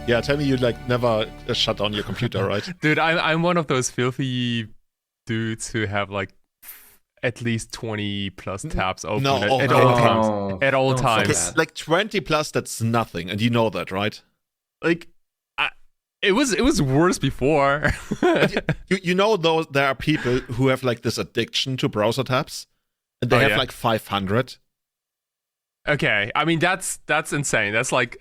Yeah, tell me you like never shut down your computer, right? Dude, I'm one of those filthy dudes who have like at least 20 plus tabs open at all times. At all times. Okay, like 20 plus, that's nothing, and you know that, right? Like, it was worse before. you know, though, there are people who have like this addiction to browser tabs, and they have like 500. Okay, I mean that's insane. That's like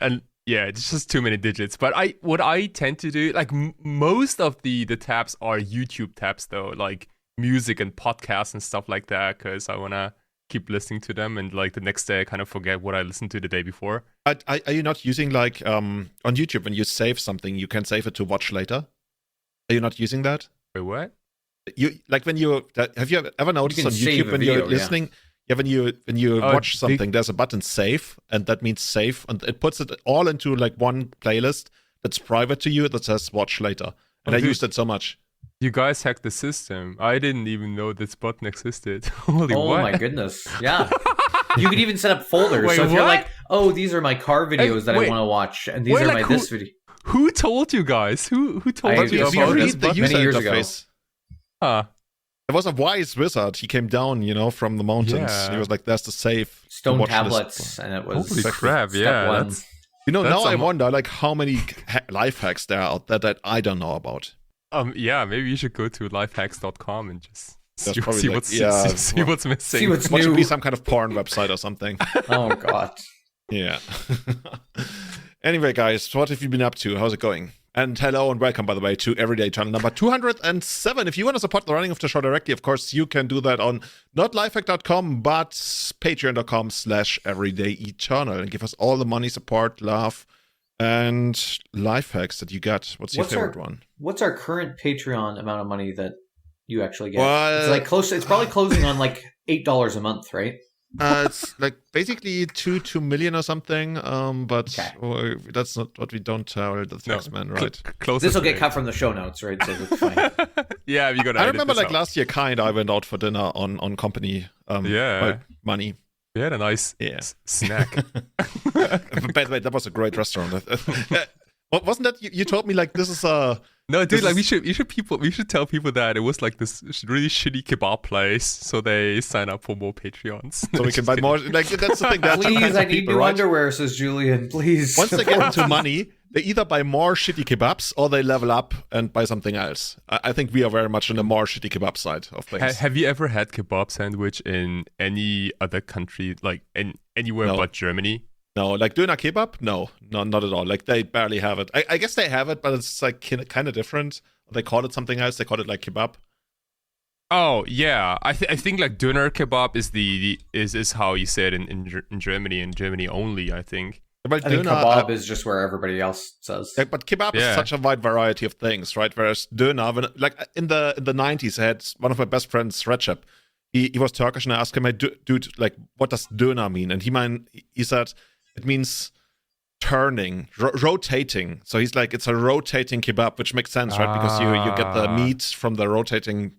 it's just too many digits. But what I tend to do, like most of the tabs are YouTube tabs though, like music and podcasts and stuff like that, because I wanna keep listening to them, and like the next day I kind of forget what I listened to the day before. Are you not using like on YouTube when you save something, you can save it to watch later? Are you not using that? Wait, what? You like when you have you ever noticed on YouTube when you're listening? Yeah, when you watch something, there's a button save, and that means save, and it puts it all into like one playlist that's private to you that says watch later. And I used it so much. You guys hacked the system. I didn't even know this button existed. Holy what? Oh my goodness. Yeah. You could even set up folders. Wait, so if what? you're like, oh, these are my car videos that I want to watch, and these are my this video. Who told you guys? Who told you about this the button? user Many years interface. Huh. There was a wise wizard. He came down, from the mountains. Yeah. He was like, "There's the save." Stone tablets, and it was holy crap! step one. Now I wonder like how many life hacks there are out there that I don't know about. Yeah, maybe you should go to lifehacks.com and just see what's missing. See what's What new. should be some kind of porn website or something. Oh god. Yeah. Anyway, guys, what have you been up to? How's it going? And hello and welcome, by the way, to Everyday channel number 207. If you want to support the running of the show directly, of course, you can do that on not lifehack.com, but patreon.com/everydayeternal and give us all the money, support, love, and life hacks that you get. What's your favorite one? What's our current Patreon amount of money that you actually get? Well, it's like close. It's probably closing on like $8 a month, right? It's like basically 2 million or something. But that's not what we don't tell the taxman, right? This will get cut from the show notes, right? So it's fine. Yeah, you got. I remember like last year, I went out for dinner on company money. We had a nice snack. By the way, that was a great restaurant. Wasn't that you told me like this is a no, dude? Like we should tell people that it was like this really shitty kebab place, so they sign up for more Patreons. So we can buy more. Like that's the thing. Please, I need new underwear, says Julian. Please. Once they get into money, they either buy more shitty kebabs or they level up and buy something else. I think we are very much on the more shitty kebab side of things. Have you ever had kebab sandwich in any other country, like anywhere but Germany? No, like Döner kebab? No, not at all. Like they barely have it. I guess they have it, but it's like kind of different. They call it something else. They call it like kebab. Oh yeah, I think like Döner kebab is how you say it in Germany, and Germany only. I think. But I think kebab is just where everybody else says. Yeah, but kebab is such a wide variety of things, right? Whereas Döner, like in the 90s, I had one of my best friends, Recep. He was Turkish, and I asked him, dude, like, what does Döner mean? And he said it means turning, rotating. So he's like, it's a rotating kebab, which makes sense, right? Because you get the meat from the rotating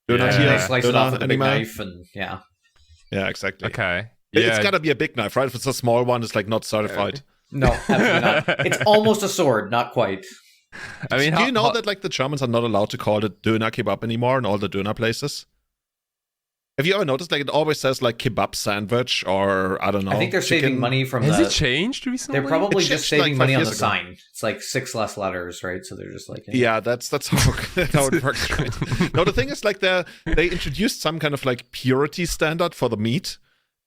Döner tier. They slice it off with a big knife, and yeah, exactly. Okay. It's gotta be a big knife, right? If it's a small one, it's like not certified. No, absolutely not. It's almost a sword, not quite. I mean, do you know that like the Germans are not allowed to call it Döner kebab anymore in all the Döner places? Have you ever noticed like it always says like kebab sandwich or I don't know? I think they're saving money from Has it changed recently? They're probably just saving money on the sign. It's like 6 less letters, right? So they're just like that's how it works, right? No, the thing is like they introduced some kind of like purity standard for the meat,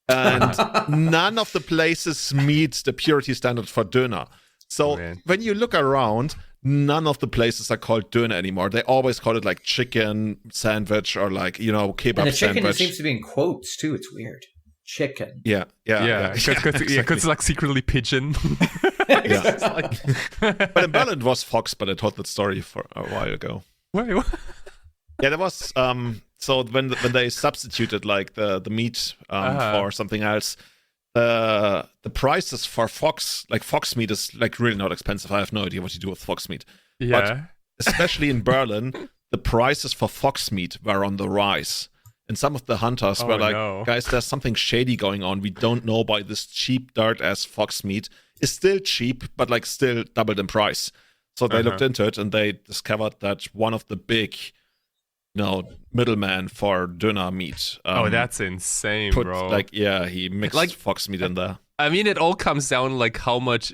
and none of the places meet the purity standard for Döner. So when you look around, none of the places are called Döner anymore. They always call it like chicken sandwich or like, kebab sandwich. And the chicken seems to be in quotes too. It's weird. Chicken. Yeah. Because it's like secretly pigeon. But in Berlin it was fox, but I told that story for a while ago. Wait, what? Yeah, there was so when they substituted like the meat for something else, the prices for fox meat is like really not expensive. I have no idea what you do with fox meat. Yeah. But especially in Berlin, the prices for fox meat were on the rise. And some of the hunters were like, no. guys, there's something shady going on. We don't know why this cheap dirt-ass fox meat is still cheap, but like still doubled in price. So they looked into it and they discovered that one of the big, middlemen for Döner meat. That's insane, bro. Like, he mixed fox meat in there. I mean, it all comes down like how much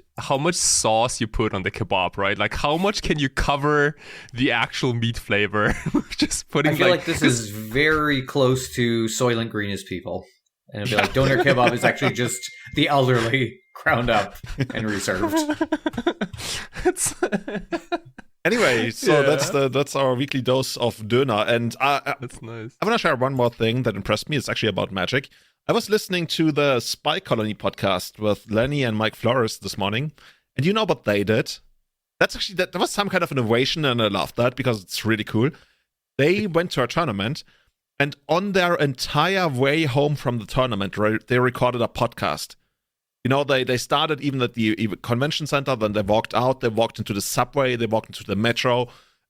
sauce you put on the kebab, right? Like how much can you cover the actual meat flavor? Just putting. I feel like this is very close to Soylent Green's people, and it'd be like Döner kebab is actually just the elderly ground up and reserved. Anyway, so that's our weekly dose of Döner, and that's nice. I want to share one more thing that impressed me. It's actually about magic. I was listening to the Spy Colony podcast with Lenny and Mike Flores this morning, and you know what they did? That's actually that was some kind of innovation, and I love that because it's really cool. They went to a tournament, and on their entire way home from the tournament, they recorded a podcast. They started even at the convention center, then they walked out, they walked into the subway, they walked into the metro,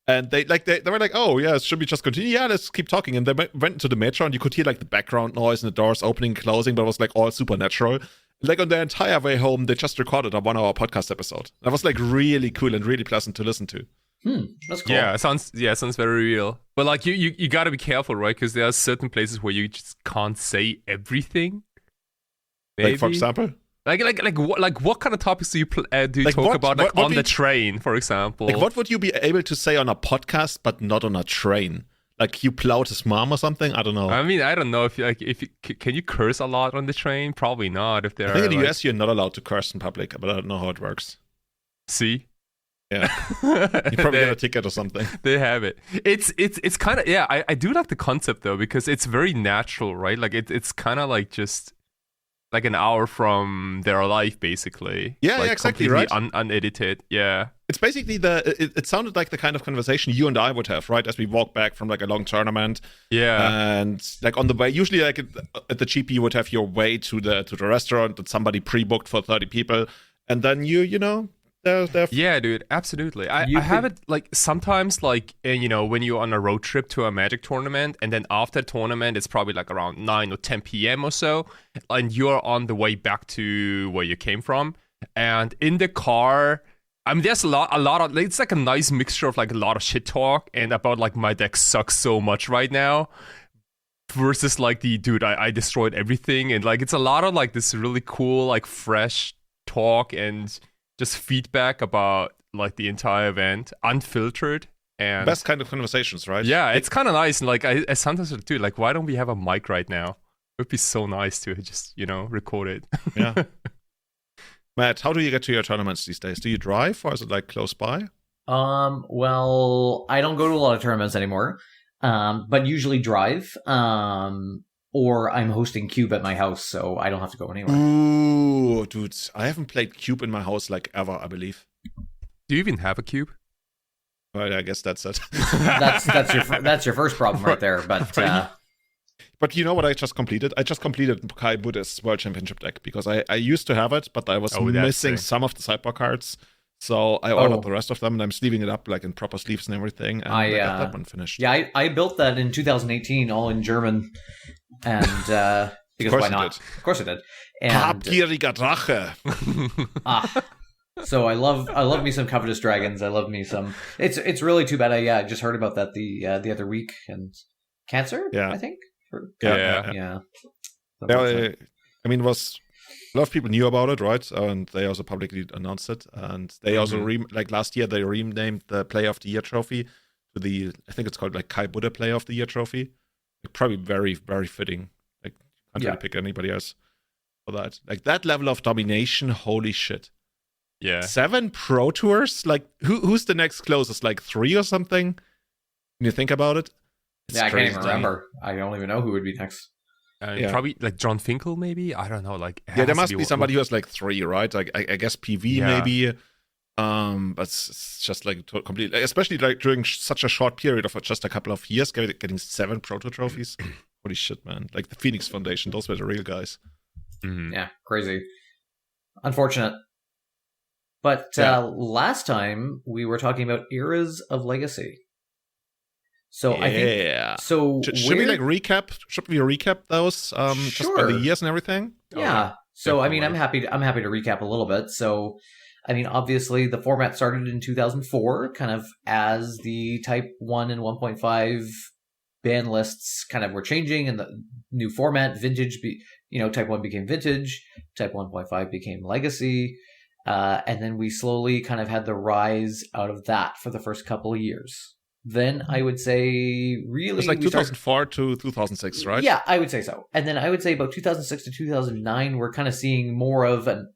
and they were like, oh yeah, should we just continue? Yeah, let's keep talking. And they went into the metro, and you could hear like the background noise and the doors opening and closing, but it was like all supernatural. Like on their entire way home, they just recorded a 1-hour podcast episode. That was like really cool and really pleasant to listen to. That's cool. Yeah, it sounds very real. But like you got to be careful, right? Because there are certain places where you just can't say everything. Maybe. Like for example. Like what kind of topics do you talk about on the train, for example? Like what would you be able to say on a podcast but not on a train? Like you plowed his mom or something? I don't know. I mean, I don't know if can you curse a lot on the train? Probably not. If there, I think in the US you're not allowed to curse in public, but I don't know how it works. See. Yeah, you probably get a ticket or something. They have it. It's kind of I do like the concept though because it's very natural, right? Like it's kind of like just. Like an hour from their life, basically. Yeah, like exactly, right? Unedited, yeah. It's basically it sounded like the kind of conversation you and I would have, right? As we walk back from like a long tournament. Yeah. And like on the way, usually like at the GP, you would have your way to the restaurant that somebody pre-booked for 30 people. And then yeah, dude, absolutely. I have it like sometimes like when you're on a road trip to a Magic tournament and then after the tournament it's probably like around 9 or 10 p.m. or so and you're on the way back to where you came from and in the car I mean there's a lot of it's like a nice mixture of like a lot of shit talk and about like my deck sucks so much right now versus like the dude I destroyed everything and like it's a lot of like this really cool like fresh talk and just feedback about like the entire event, unfiltered and best kind of conversations, right? Yeah, it's kind of nice. And like I sometimes do like, why don't we have a mic right now? It would be so nice to just record it. Yeah. Matt, how do you get to your tournaments these days? Do you drive or is it like close by? Well, I don't go to a lot of tournaments anymore, but usually drive. Or I'm hosting Cube at my house, so I don't have to go anywhere. Ooh, dude. I haven't played Cube in my house like ever, I believe. Do you even have a Cube? Well, I guess that's it. that's your first problem right there. But you know what I just completed? I just completed Kai Buddha's World Championship deck because I used to have it, but I was missing some of the sideboard cards. So I ordered the rest of them, and I'm sleeving it up like in proper sleeves and everything. And I got that one finished. Yeah, I built that in 2018, all in German. And because why not? Of course I did. Habgieriger Drache. So I love me some Covetous Dragons. I love me some. It's really too bad. I just heard about that the other week and Cancer. Yeah, I think. Yeah. I mean, a lot of people knew about it, right? And they also publicly announced it. And they also like last year they renamed the Player of the Year trophy to I think it's called like Kai Buddha Player of the Year trophy. Probably very, very fitting. Like, can't really pick anybody else for that. Like, that level of domination, holy shit. Yeah. 7 Pro Tours? Like, who's the next closest? Like, 3 or something? When you think about it? I can't even remember. I don't even know who would be next. Probably, like, John Finkel, maybe? I don't know. Like, there must be somebody who has, like, 3, right? Like, I guess PV, maybe. But it's just like completely, especially like during such a short period of just a couple of years, getting 7 proto trophies. Holy shit, man! Like the Phoenix Foundation, those were the real guys. Mm-hmm. Yeah, crazy. Unfortunate. But last time we were talking about eras of Legacy. So I think so. Should we like recap? Should we recap those just by the years and everything? Yeah. Okay. So Definitely. I mean, I'm happy to recap a little bit. So I mean, obviously the format started in 2004, kind of as the Type 1 and 1.5 band lists kind of were changing, and the new format, vintage, Type 1 became vintage, Type 1.5 became legacy, and then we slowly kind of had the rise out of that for the first couple of years. Then I would say really... It was like 2004 to 2006, right? Yeah, I would say so. And then I would say about 2006 to 2009, we're kind of seeing more of an,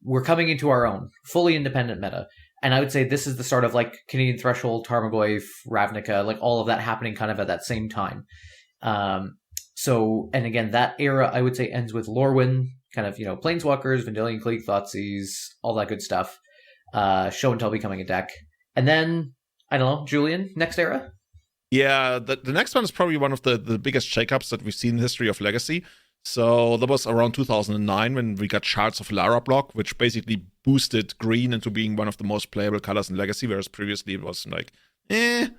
we're coming into our own, fully independent meta. And I would say this is the start of like Canadian Threshold, Tarmogoyf, Ravnica, like all of that happening kind of at that same time. So, and again, that era I would say ends with Lorwyn, kind of, Planeswalkers, Vendilion Clique, Thoughtseize, all that good stuff. Show and Tell becoming a deck. And then... I don't know, Julian, next era? Yeah, the next one is probably one of the biggest shakeups that we've seen in the history of Legacy. So that was around 2009 when we got Shards of Lara block, which basically boosted green into being one of the most playable colors in Legacy, whereas previously it was like, That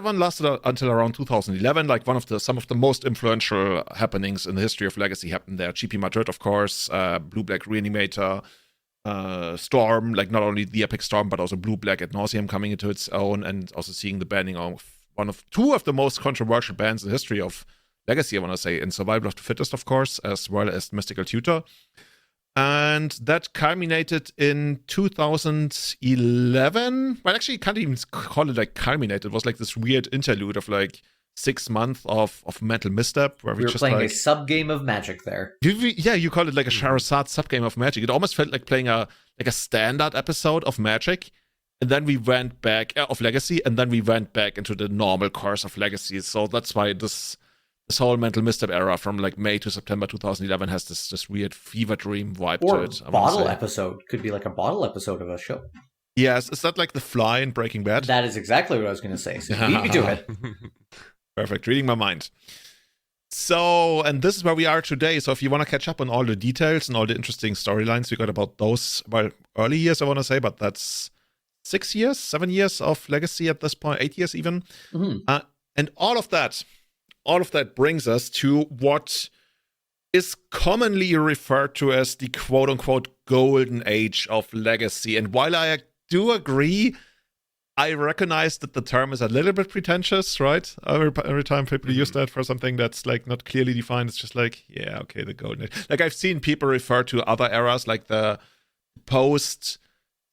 one lasted until around 2011. Like some of the most influential happenings in the history of Legacy happened there. GP Madrid, of course, Blue-Black Reanimator, Storm, like not only the Epic Storm, but also Blue-Black Ad Nauseam coming into its own, and also seeing the banning of two of the most controversial bans in the history of Legacy, I want to say, in Survival of the Fittest, of course, as well as Mystical Tutor. And that culminated in 2011. Well, actually, you can't even call it like culminated. It was like this weird interlude of like 6 months of mental misstep where we were just playing like, a sub game of Magic there. You call it like a Charizard sub game of Magic. It almost felt like playing a standard episode of Magic, and then we went back of Legacy, and then we went back into the normal course of Legacy. So that's why this whole mental misstep era from like May to September 2011 has this weird fever dream vibe to it. Bottle episode could be like a bottle episode of a show. Yes, is that like the Fly in Breaking Bad? That is exactly what I was going to say. So beat me to it. Perfect, reading my mind. So, and this is where we are today. So if you want to catch up on all the details and all the interesting storylines we got about those, early years, I want to say, but that's 7 years of Legacy at this point, 8 years even. Mm-hmm. And all of that brings us to what is commonly referred to as the quote-unquote golden age of Legacy. And while I do agree, I recognize that the term is a little bit pretentious, right? Every time people use that for something that's like not clearly defined, it's just like, yeah, okay, the golden age. Like I've seen people refer to other eras, like the post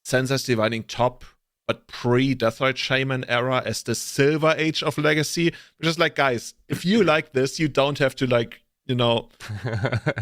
Census Dividing Top, but pre-Deathrite Shaman era as the silver age of Legacy. Which is like, guys, if you like this, you don't have to like,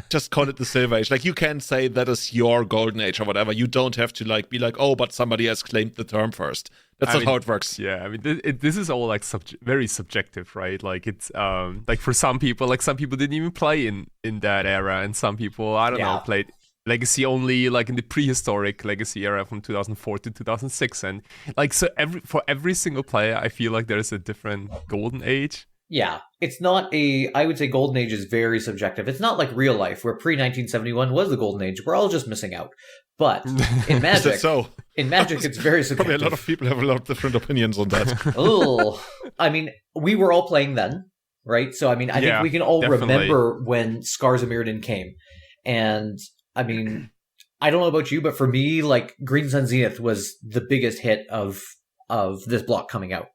just call it the silver age. Like you can say that is your golden age or whatever. You don't have to like be like, oh, but somebody has claimed the term first. That's not how it works. Yeah, I mean, this is all like very subjective, right? Like it's like for some people didn't even play in that era, and some people I don't know played Legacy only like in the prehistoric Legacy era from 2004 to 2006, and like so for every single player, I feel like there is a different golden age. Yeah, it's not I would say golden age is very subjective. It's not like real life where pre-1971 was the golden age. We're all just missing out. But in Magic, it's very subjective. Probably a lot of people have a lot of different opinions on that. Oh, I mean, we were all playing then, right? So, I mean, I think we can all remember when Scars of Mirrodin came. And, I mean, I don't know about you, but for me, like, Green Sun Zenith was the biggest hit of this block coming out.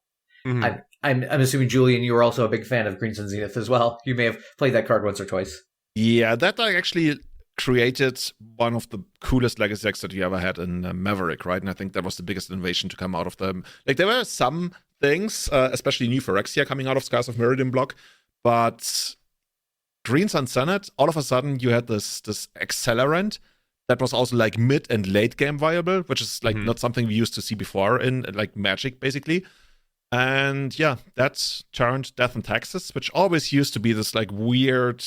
Mm-hmm. I'm assuming, Julian, you were also a big fan of Green Sun Zenith as well. You may have played that card once or twice. Yeah, that I actually created one of the coolest Legacy decks that you ever had in Maverick, right? And I think that was the biggest innovation to come out of them. Like, there were some things, especially New Phyrexia coming out of Scars of Mirrodin block, but Green Sun Zenith, all of a sudden you had this accelerant that was also like mid and late game viable, which is like not something we used to see before in like Magic, basically. And yeah, that turned Death and Taxes, which always used to be this like weird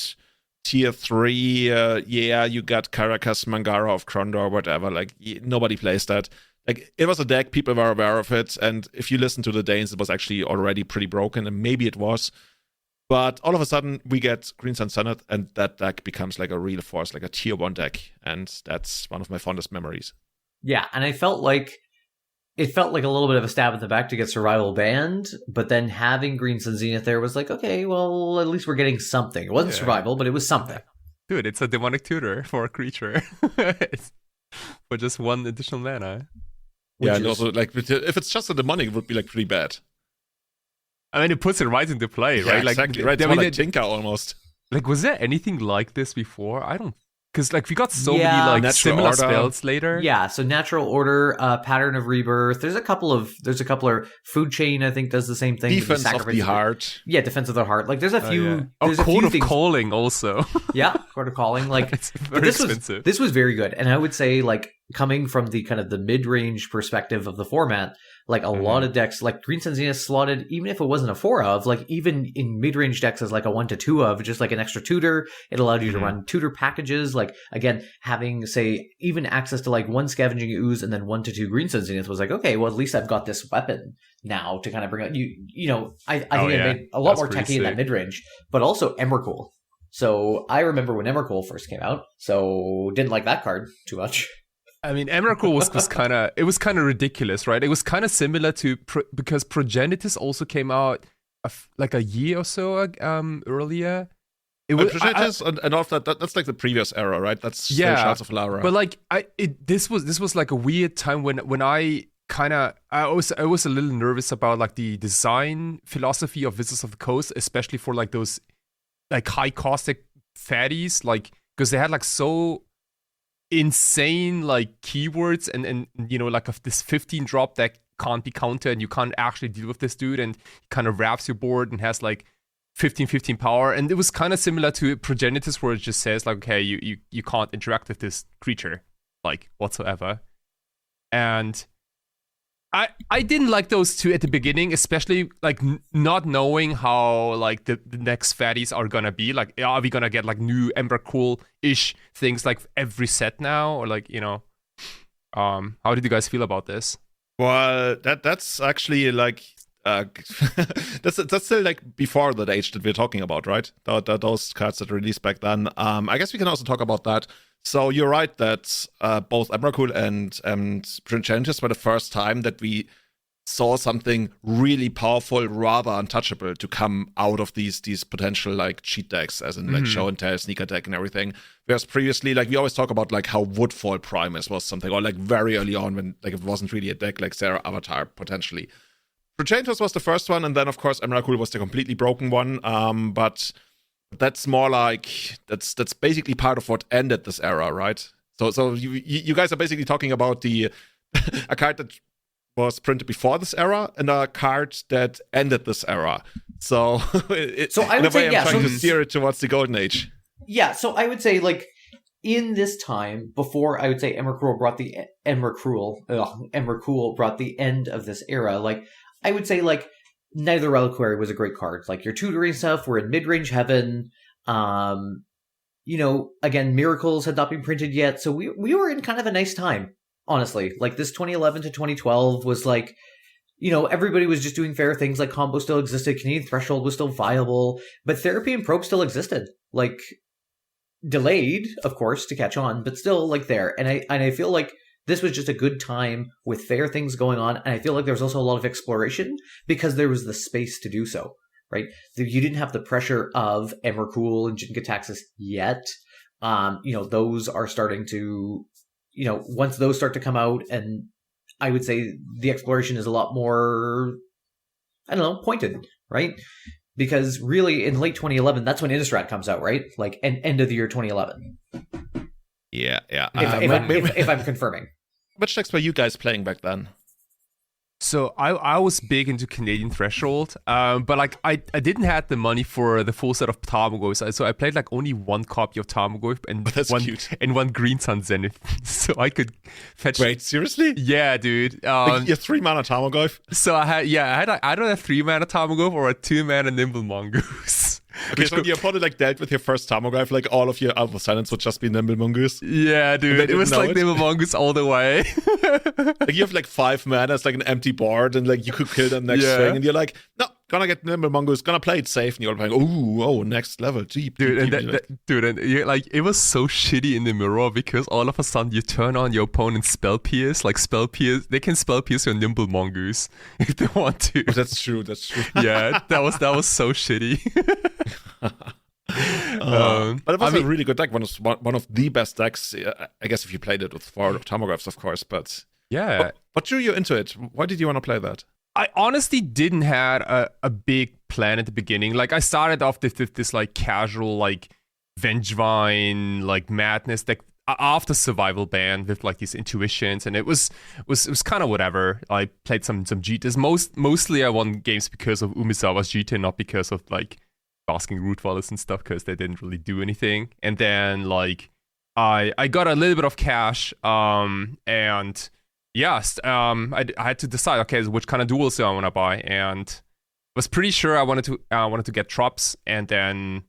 tier 3, you got Caracas, Mangara of Krondor or whatever. Like, nobody plays that. Like, it was a deck, people were aware of it, and if you listen to the Danes, it was actually already pretty broken, and maybe it was. But all of a sudden, we get Green Sun Zenith, and that deck becomes like a real force, like a tier 1 deck, and that's one of my fondest memories. Yeah, and I felt like it felt like a little bit of a stab in the back to get survival banned, but then having Green Sun Zenith there was like, okay, well, at least we're getting something. It wasn't survival, but it was something. Dude, it's a demonic tutor for a creature. For just 1 additional mana. And also, like, if it's just a demonic, it would be, like, pretty bad. I mean, it puts it right into play, right? Like, exactly, right? It's more like Tinker, almost. Like, was there anything like this before? I don't... Because, like, we got so many, like, similar spells later. Yeah, so Natural Order, Pattern of Rebirth. There's a couple of Food Chain, I think, does the same thing. Defense of the Heart. Yeah, Defense of the Heart. Like, there's a few... There's Code of things. Calling, also. Yeah, Court of Calling. Like, it's very expensive. This was very good. And I would say, like, coming from the kind of the mid-range perspective of the format, like a lot of decks, like Green Sun Zenith slotted, even if it wasn't a 4 of, like even in mid-range decks as like a 1 to 2 of, just like an extra tutor, it allowed you to run tutor packages. Like, again, having, say, even access to like 1 Scavenging Ooze and then 1 to 2 Green Sun Zenith was like, okay, well, at least I've got this weapon now to kind of bring out, you know, I think I made a lot more techy in that mid-range, but also Emrakul. So I remember when Emrakul first came out, so didn't like that card too much. I mean, Emrakul was kind of ridiculous, right? It was kind of similar to because Progenitus also came out like a year or so earlier. It was Progenitus and all of that's like the previous era, right? That's Shards of Lara. But like this was like a weird time when I was a little nervous about like the design philosophy of Wizards of the Coast, especially for like those like high caustic fatties, like because they had like so insane like keywords and you know like of this 15 drop that can't be countered and you can't actually deal with this dude and kind of wraps your board and has like 15 power, and it was kind of similar to Progenitus where it just says like, okay, you can't interact with this creature like whatsoever. And I didn't like those two at the beginning, especially like not knowing how like the next fatties are gonna be. Like, are we gonna get like new Emrakul-ish things like every set now, or like, you know, how did you guys feel about this? Well, that's actually like that's still like before the age that we're talking about, right? Those cards that released back then. I guess we can also talk about that. So you're right that both Emrakul and Progenitus were the first time that we saw something really powerful, rather untouchable, to come out of these potential like cheat decks, as in like show and tell, sneaker deck, and everything. Whereas previously, like we always talk about like how Woodfall Primus was something, or like very early on when like it wasn't really a deck, like Sarah Avatar potentially. Progenitus was the first one, and then of course Emrakul was the completely broken one. But that's more like that's basically part of what ended this era, right? So you guys are basically talking about a card that was printed before this era and a card that ended this era. So I would say, I'm trying to steer it towards the golden age. Yeah, so I would say like in this time before, I would say Emrakul brought the end of this era. Like I would say like Neither Reliquary was a great card. Like your tutoring stuff, we're in mid-range heaven. You know, again, Miracles had not been printed yet, so we were in kind of a nice time, honestly. Like this 2011 to 2012 was like, you know, everybody was just doing fair things. Like combo still existed, Canadian Threshold was still viable, but Therapy and Probe still existed. Like delayed, of course, to catch on, but still like there. And I feel like this was just a good time with fair things going on, and I feel like there was also a lot of exploration because there was the space to do so, right? You didn't have the pressure of Emrakul and Gitaxian yet. You know, those are starting to, you know, once those start to come out, and I would say the exploration is a lot more, I don't know, pointed, right? Because really, in late 2011, that's when Innistrad comes out, right? Like, end of the year 2011. Yeah. If I'm confirming. Which decks were you guys playing back then? So I was big into Canadian Threshold, but like I didn't have the money for the full set of Tarmogoyfs, so I played like only one copy of Tarmogoyf and one Green Sun Zenith, so I could fetch. Wait, seriously? Yeah, dude. Like your 3-mana Tarmogoyf? So I had either a 3-mana Tarmogoyf or a 2-mana Nimble Mongoose. Okay, so your opponent like dealt with your first Tarmogoyf, like all of your Alpha Silence would just be Nimble Mongoose. Yeah, dude, it was like Nimble Mongoose all the way. Like you have like 5 mana, it's like an empty board, and like you could kill them next swing, and you're like, no, gonna get Nimble Mongoose, gonna play it safe, and you're playing, oh, next level, deep. Dude, deep, and like it was so shitty in the mirror because all of a sudden you turn on your opponent's spell pierce, they can spell pierce your Nimble Mongoose if they want to. Oh, that's true. Yeah, that was so shitty. But it was a really good deck. One of the best decks, I guess, if you played it with 4 Tarmogoyfs, of course. But yeah, what drew you into it? Why did you want to play that? I honestly didn't have a big plan at the beginning. Like I started off with this like casual like Vengevine like madness deck after survival band with like these intuitions, and it was kind of whatever. I played some Jitas. Mostly I won games because of Umisawa's Jita, not because of like asking root wallets and stuff, because they didn't really do anything. And then like I got a little bit of cash, and yes, I had to decide, okay, which kind of duels do I want to buy, and was pretty sure I wanted to get Trops, and then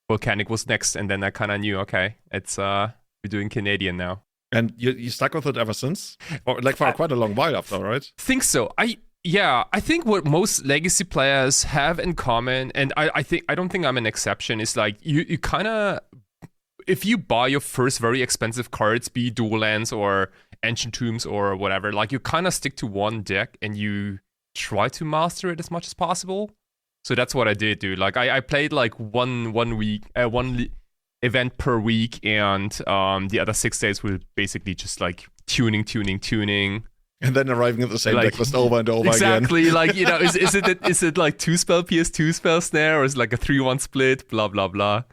Volcanic was next, and then I kind of knew, okay, it's we're doing Canadian now. And you stuck with it ever since, or like for quite a long while after, right? Think so. I think what most legacy players have in common, and I don't think I'm an exception, is like you kind of, if you buy your first very expensive cards, be it Dual Lands or Ancient Tombs or whatever, like you kind of stick to one deck and you try to master it as much as possible. So that's what I did, dude. Like I played like one event per week, and the other 6 days were basically just like tuning. And then arriving at the same like, deck list over and over exactly, again. Like, is it like 2 spell PS, 2 spell snare, or is it like a 3-1 split, blah, blah, blah.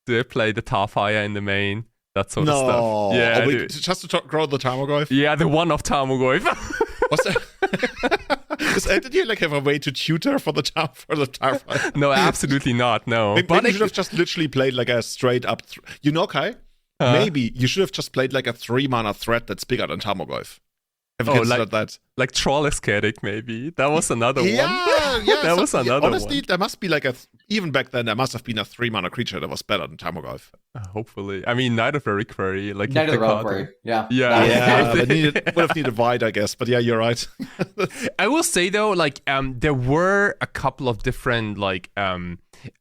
Do I play the Tarfire in the main? That sort of stuff. Yeah, just to grow the Tarmogoyf? Yeah, the one-off Tarmogoyf. What's that? Did you like have a way to tutor for the Tarfire? No, absolutely not, no. Maybe you should have just literally played like a straight up... Kai? Maybe you should have just played like a 3-mana threat that's bigger than Tarmogoyf. Have you considered that? Like Troll Escatic, maybe. That was another one. Yeah. That was another one. Honestly, there must be like even back then, there must have been a 3-mana creature that was better than Tarmogoyf. Hopefully. I mean, Knight of Reliquary. Like Knight of Reliquary, yeah. Yeah, would have needed Wide, I guess. But yeah, you're right. I will say, though, like, there were a couple of different, like,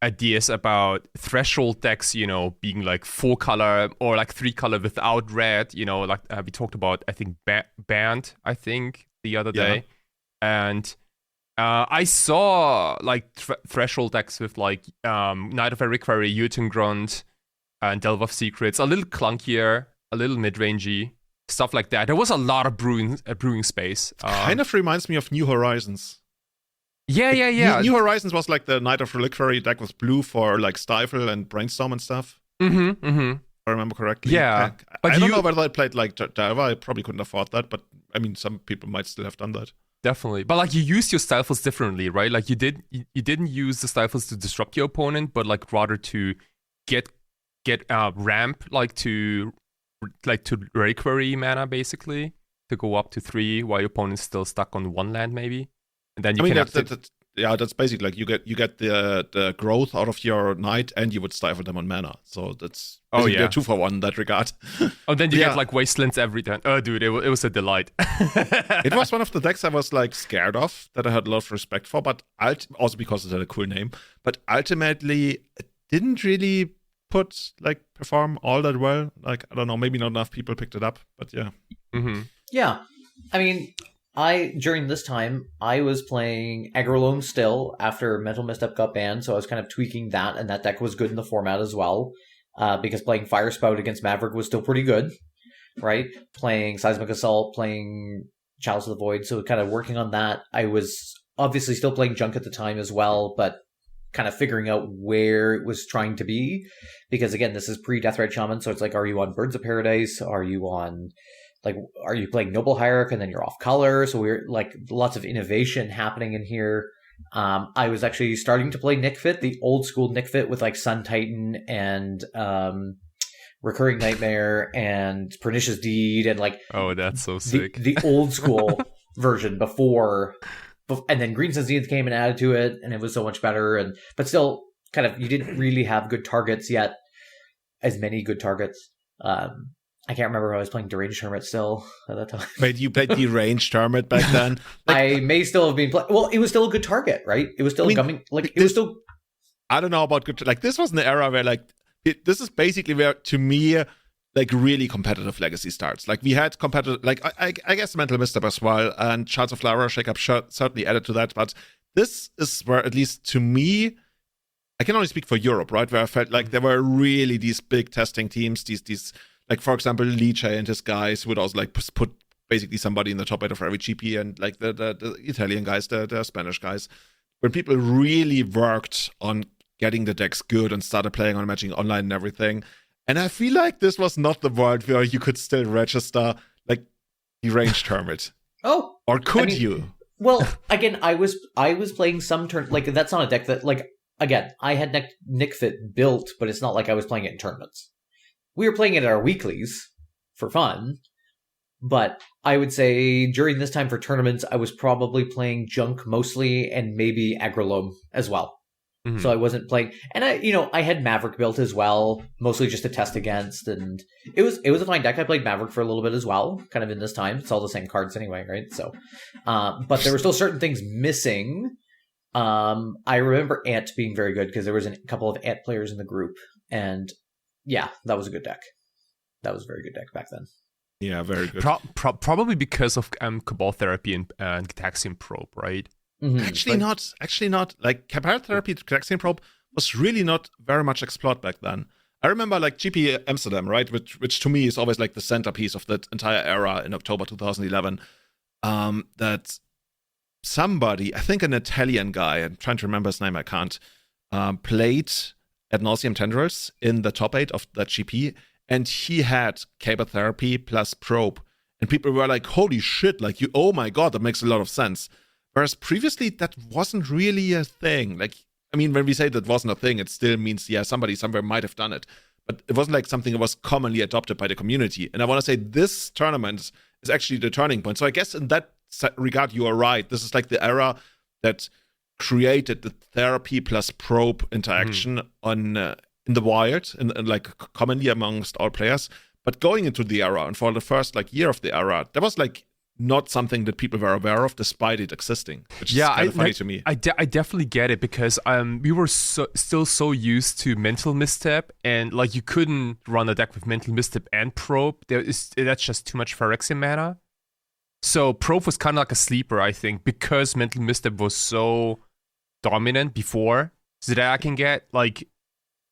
ideas about threshold decks, being like 4-color or like 3-color without red, like we talked about, I think, Band, the other day. And I saw like threshold decks with like Knight of Reliquary, Utengrund, and Delve of Secrets, a little clunkier, a little mid-rangey, stuff like that. There was a lot of brewing space. Kind of reminds me of New Horizons. Yeah. New Horizons was like the Knight of Reliquary deck with blue for like Stifle and Brainstorm and stuff. Mm-hmm. If I remember correctly. Yeah. But I don't know whether I played like Java. I probably couldn't afford that, but I mean, some people might still have done that. Definitely. But like you used your Stifles differently, right? Like you didn't use the Stifles to disrupt your opponent, but like rather to get ramp to Reliquary mana, basically, to go up to 3 while your opponent's still stuck on 1 land maybe. And then that's basically like you get the growth out of your knight, and you would stifle them on mana. So that's a 2-for-1 in that regard. Oh, then you get like wastelands every turn. Oh, dude, it was a delight. It was one of the decks I was like scared of, that I had a lot of respect for, but also because it had a cool name. But ultimately, it didn't really perform all that well. Like, I don't know, maybe not enough people picked it up, but yeah. Mm-hmm. Yeah, I mean, during this time, I was playing Agrolome still after Mental Misstep got banned, so I was kind of tweaking that, and that deck was good in the format as well, because playing Fire Spout against Maverick was still pretty good, right? Playing Seismic Assault, playing Chalice of the Void, so kind of working on that. I was obviously still playing Junk at the time as well, but kind of figuring out where it was trying to be, because again, this is pre-Deathrite Shaman, so it's like, are you on Birds of Paradise? Are you playing Noble Hierarch and then you're off color? So we're like lots of innovation happening in here. I was actually starting to play Nick Fit, the old school Nick Fit with like Sun Titan and Recurring Nightmare and Pernicious Deed and like, oh, that's so sick. The old school version before, and then Green Sun Zenith came and added to it, and it was so much better. But still, kind of, you didn't really have good targets yet, as many good targets. I can't remember if I was playing Deranged Hermit still at that time. Wait, you played Deranged Hermit back then? I may still have been playing. Well, it was still a good target, right? It was still coming. Like it was still. I don't know about good. Like this was an era where this is basically where, to me, like really competitive Legacy starts. Like we had competitive. Like I guess Mental Misstep as well, and Shards of Lara Shake Up certainly added to that. But this is where, at least to me, I can only speak for Europe, right? Where I felt like there were really these big testing teams. These like, for example, Liche and his guys would also like put basically somebody in the top 8 of every GP, and like the Italian guys, the Spanish guys, when people really worked on getting the decks good and started playing on Matching Online and everything. And I feel like this was not the world where you could still register like Deranged Hermit. Oh, or could you? Well, again, I was playing some turn. Like that's not a deck that, like, again, I had Nickfit built, but it's not like I was playing it in tournaments. We were playing it at our weeklies for fun, but I would say during this time for tournaments, I was probably playing Junk mostly, and maybe Agrolome as well. Mm-hmm. So I wasn't playing, and I had Maverick built as well, mostly just to test against, and it was a fine deck. I played Maverick for a little bit as well, kind of in this time. It's all the same cards anyway, right? So, but there were still certain things missing. I remember Ant being very good because there was a couple of Ant players in the group, and yeah, that was a good deck. That was a very good deck back then. Yeah, very good. Probably because of Cabal Therapy and Gitaxian Probe, right? Mm-hmm. Actually not. Like, Cabal Therapy, Gitaxian Probe was really not very much explored back then. I remember like GP Amsterdam, right, which to me is always like the centerpiece of that entire era in October 2011. That somebody, I think an Italian guy, I'm trying to remember his name, I can't, played Ad Nauseam Tendrils in the top 8 of that GP, and he had Cabal Therapy plus Probe, and people were like, holy shit, like, oh my god, that makes a lot of sense. Whereas previously, that wasn't really a thing. Like, I mean, when we say that wasn't a thing, it still means, yeah, somebody somewhere might have done it. But it wasn't like something that was commonly adopted by the community. And I want to say this tournament is actually the turning point. So I guess in that regard, you are right. This is like the era that created the therapy plus probe interaction in the wild, and like commonly amongst all players. But going into the era, and for the first like year of the era, there was like not something that people were aware of, despite it existing. Which is kind of funny to me. I definitely get it, because we were still so used to Mental Misstep, and like you couldn't run a deck with Mental Misstep and Probe. That's just too much Phyrexian mana. So Probe was kind of like a sleeper, I think, because Mental Misstep was so dominant before, so that I can get like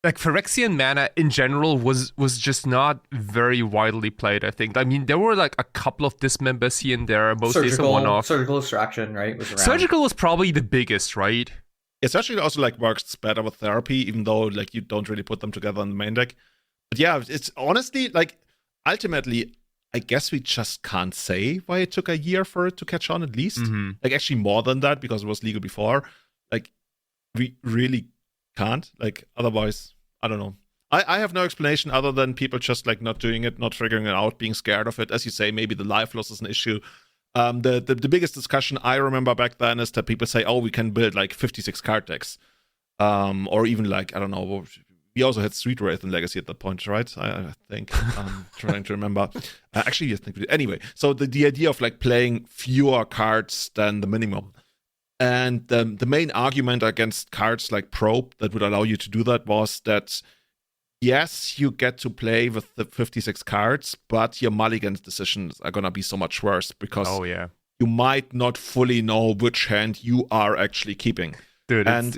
Phyrexian mana in general was just not very widely played, I think. I mean, there were like a couple of dismembers here and there, mostly some one-off. Surgical Extraction, right? Was around. Surgical was probably the biggest, right? It's actually also like works better with therapy, even though like you don't really put them together in the main deck. But yeah, it's honestly like ultimately, I guess we just can't say why it took a year for it to catch on, at least. Mm-hmm. Like actually more than that, because it was legal before. Like we really can't. Like otherwise, I don't know. I have no explanation other than people just like not doing it, not figuring it out, being scared of it. As you say, maybe the life loss is an issue. The biggest discussion I remember back then is that people say, oh, we can build like 56 card decks. Or even like, I don't know, we also had Street Wraith in Legacy at that point, right? I think. I'm trying to remember. Actually, I think we did. Anyway, so the idea of like playing fewer cards than the minimum. And the main argument against cards like Probe that would allow you to do that was that, yes, you get to play with the 56 cards, but your mulligan decisions are going to be so much worse, because you might not fully know which hand you are actually keeping. Dude, and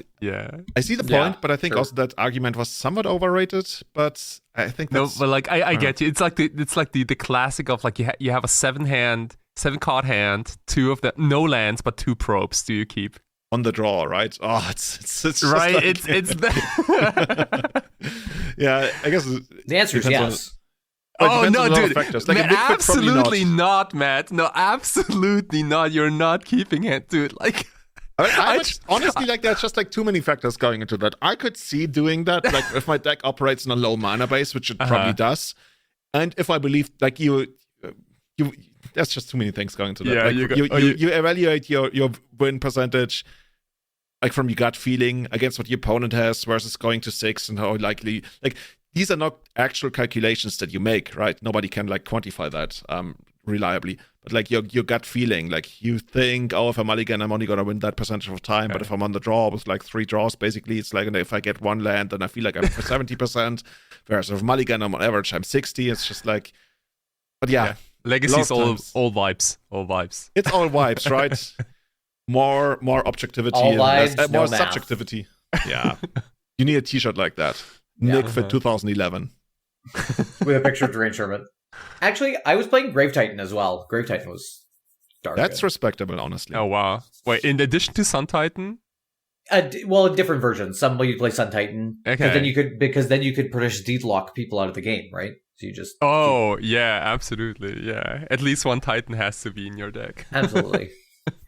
I see the point, but I think also that argument was somewhat overrated. But I think that's... No, but like I get you. It's like the classic of like you have a 7-card hand, 2 of the no lands, but 2 probes. Do you keep on the draw? Right? Oh, it's right. Like, it's the yeah. I guess the answer is yes. Oh no, dude! Like, man, absolutely not, Matt. No, absolutely not. You're not keeping it, dude. Like. Honestly, like there's just like too many factors going into that. I could see doing that, like if my deck operates in a low mana base, which it probably does, and if I believe like you, there's just too many things going into that. Yeah, like, you evaluate your win percentage, like from your gut feeling against what your opponent has versus going to 6 and how likely. Like these are not actual calculations that you make, right? Nobody can like quantify that reliably. But like your gut feeling, like you think, oh, if I'm mulligan, I'm only gonna win that percentage of time. Okay. But if I'm on the draw with like 3 draws, basically, it's like if I get 1 land, then I feel like I'm for 70%. Whereas if mulligan, I'm on average, I'm 60. It's just like, but yeah. Legacy's all vibes. All vibes. It's all vibes, right? More objectivity, all vibes, less, more no subjectivity. Yeah. You need a t-shirt like that. Nick for 2011. With a picture of Drain Sherman. Actually, I was playing Grave Titan as well. Grave Titan was dark. That's respectable, honestly. Oh, wow. Wait, in addition to Sun Titan? Well, different versions. Some you play Sun Titan. Okay. But then you could produce deadlock people out of the game, right? So you just... Oh, yeah, absolutely. Yeah. At least one Titan has to be in your deck. Absolutely.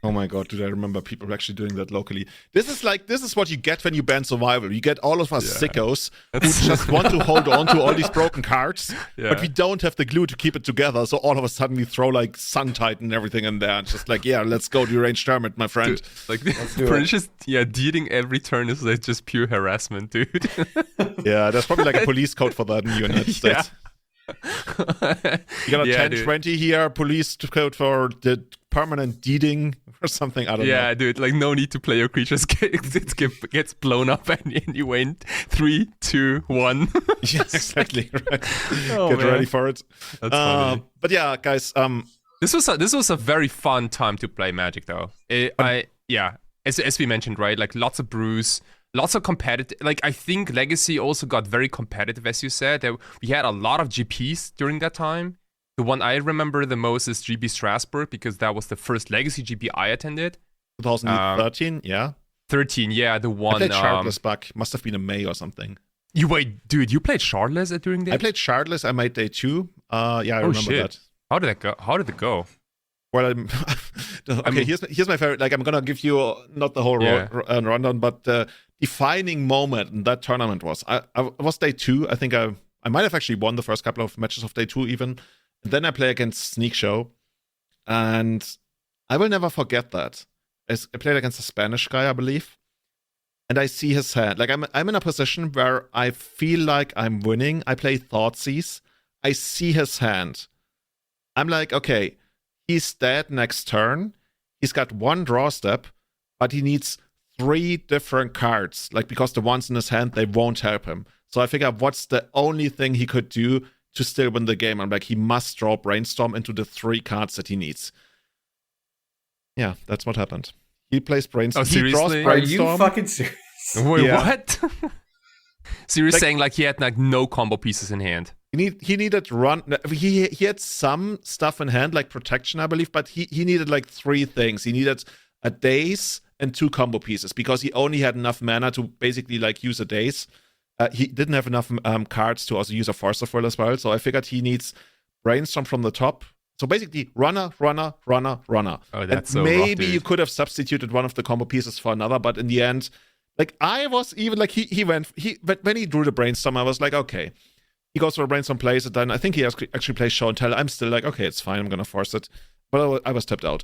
Oh my god, dude, I remember people actually doing that locally. This is what you get when you ban survival. You get all of us sickos who just want to hold on to all these broken cards, but we don't have the glue to keep it together, so all of a sudden we throw like Sun Titan and everything in there, and just like, yeah, let's go to range tournament, my friend. Dude, like just dealing every turn is like just pure harassment, dude. Yeah, there's probably like a police code for that in the United States. You got a 10-20 here, police code for the permanent deeding or something. I don't know. Yeah, dude, like no need to play your creatures. It gets blown up and you win 3, 2, 1. Yeah, exactly. Right. Get ready for it. That's funny. But yeah, guys. This was a very fun time to play Magic, though. As we mentioned, right? Like lots of brews. Lots of competitive, like I think Legacy also got very competitive, as you said. We had a lot of GPs during that time. The one I remember the most is GP Strasbourg, because that was the first Legacy GP I attended. 2013, yeah. 13, yeah, the one. I played Shardless back, must have been in May or something. You dude, you played Shardless during that? I played Shardless, I made day 2. I remember that. How did it go? Well, here's my favorite. Like, I'm gonna give you not the whole rundown, but the defining moment in that tournament was I was day 2. I think I might have actually won the first couple of matches of day 2 even. And then I play against Sneak Show, and I will never forget that. I played against a Spanish guy, I believe, and I see his hand. Like I'm in a position where I feel like I'm winning. I play Thoughtseize. I see his hand. I'm like, okay. He's dead next turn. He's got 1 draw step, but he needs 3 different cards. Like, because the ones in his hand, they won't help him. So I figure, what's the only thing he could do to still win the game? I'm like, he must draw Brainstorm into the 3 cards that he needs. Yeah, that's what happened. He plays Brainstorm. Oh, seriously? Are you fucking serious? Wait, what? So you're saying like he had like no combo pieces in hand? He needed run. He had some stuff in hand, like protection, I believe, but he needed like 3 things. He needed a daze and 2 combo pieces, because he only had enough mana to basically like use a daze. He didn't have enough cards to also use a Force of Will as well. So I figured he needs Brainstorm from the top. So basically, runner. Oh, that's so maybe rough, you could have substituted one of the combo pieces for another, but in the end, like I was even like but when he drew the Brainstorm, I was like, okay. He goes for a Brainstorm, plays it, then I think he actually plays Show and Tell. I'm still like, okay, it's fine, I'm gonna force it. But I was tapped out.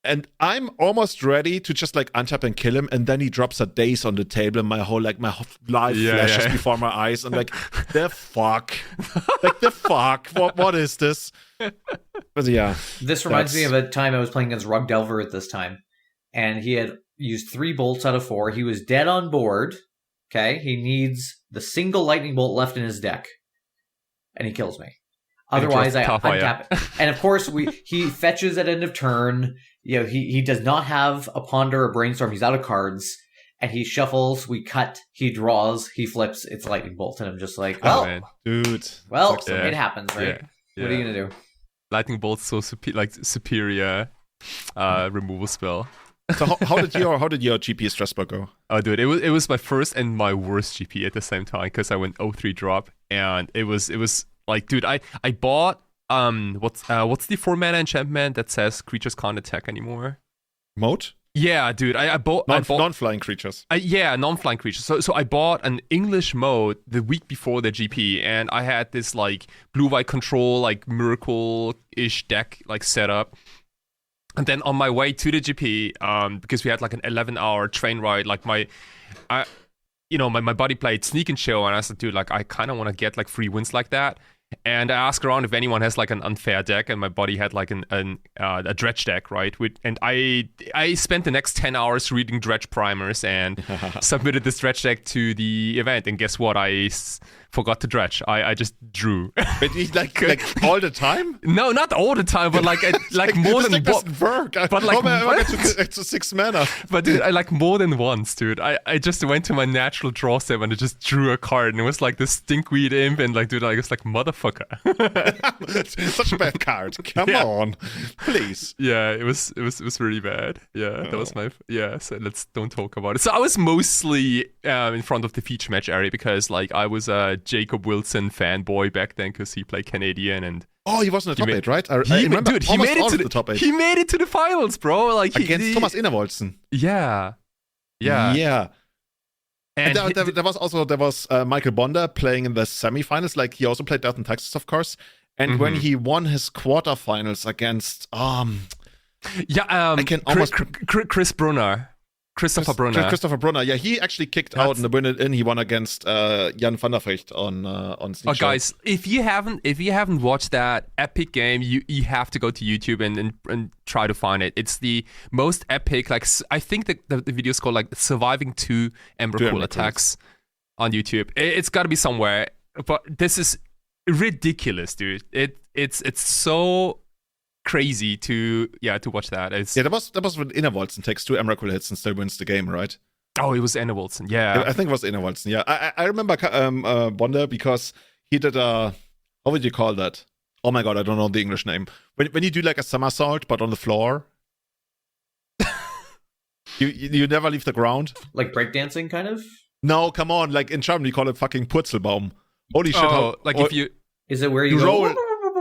And I'm almost ready to just like untap and kill him, and then he drops a daze on the table, and my whole life flashes before my eyes. I'm like, the fuck? Like, the fuck? What is this? But yeah. This reminds me of a time I was playing against Rug Delver at this time, and he had used 3 bolts out of 4. He was dead on board. Okay, he needs the single lightning bolt left in his deck, and he kills me. Otherwise, I untap it. And of course, he fetches at end of turn. You know, he does not have a Ponder or Brainstorm. He's out of cards, and he shuffles. We cut. He draws. He flips. It's lightning bolt, and I'm just like, well, dude. Well, it happens, right? Yeah. What are you gonna do? Lightning bolt's so superior removal spell. So how did your GP Strasbourg go? Oh, dude, it was my first and my worst GP at the same time, because I went 0-3 drop, and it was like, dude, I bought what's the 4-mana enchantment that says creatures can't attack anymore? Moat? Yeah, dude, I bought non-flying creatures. Non-flying creatures. So I bought an English mode the week before the GP, and I had this like blue-white control, like miracle-ish deck like set up. And then on my way to the GP, because we had like an 11-hour train ride, like my buddy played Sneak and Show, and I said, dude, like I kind of want to get like free wins like that. And I asked around if anyone has like an unfair deck, and my buddy had like a dredge deck, right? And I spent the next 10 hours reading dredge primers and submitted this dredge deck to the event. And guess what? I forgot to dredge. I just drew. But like all the time? No, not all the time, but like more than once. But like, I get to 6 mana. But dude, I like more than once, dude. I just went to my natural draw step and I just drew a card, and it was like this stinkweed imp, and like, dude, I was like, motherfucker. Such a bad card. Come on, please. Yeah, it was really bad. Yeah, that was my So don't talk about it. So I was mostly in front of the feature match area because like I was a Jacob Wilson fanboy back then because he played Canadian and. Oh, he wasn't in the top 8, right? I remember. Dude, he made it to the top 8. He made it to the finals, bro. Like against Thomas Innerwolzen. Yeah. And there was Michael Bonder playing in the semifinals. Like he also played out in Texas, of course. And when he won his quarterfinals against I can almost Christopher Brunner. Yeah, he actually kicked out in the win-in. He won against Jan van der Vecht on Sneak Show. Guys, if you haven't watched that epic game, you have to go to YouTube and try to find it. It's the most epic. Like I think the video is called like Surviving 2 Emrakul attacks on YouTube. It's got to be somewhere. But this is ridiculous, dude. It's so crazy to watch that. That was when Innerwolzen takes 2 Emrakul hits and still wins the game, right? Oh, it was Innerwolzen. Yeah, I think it was Innerwolzen. Yeah, I remember Bonder because he did how would you call that? Oh my god, I don't know the English name. When you do like a somersault but on the floor, you never leave the ground. Like breakdancing, kind of. No, come on. Like in German, we call it fucking Purzelbaum. Holy shit! If you is it where you roll?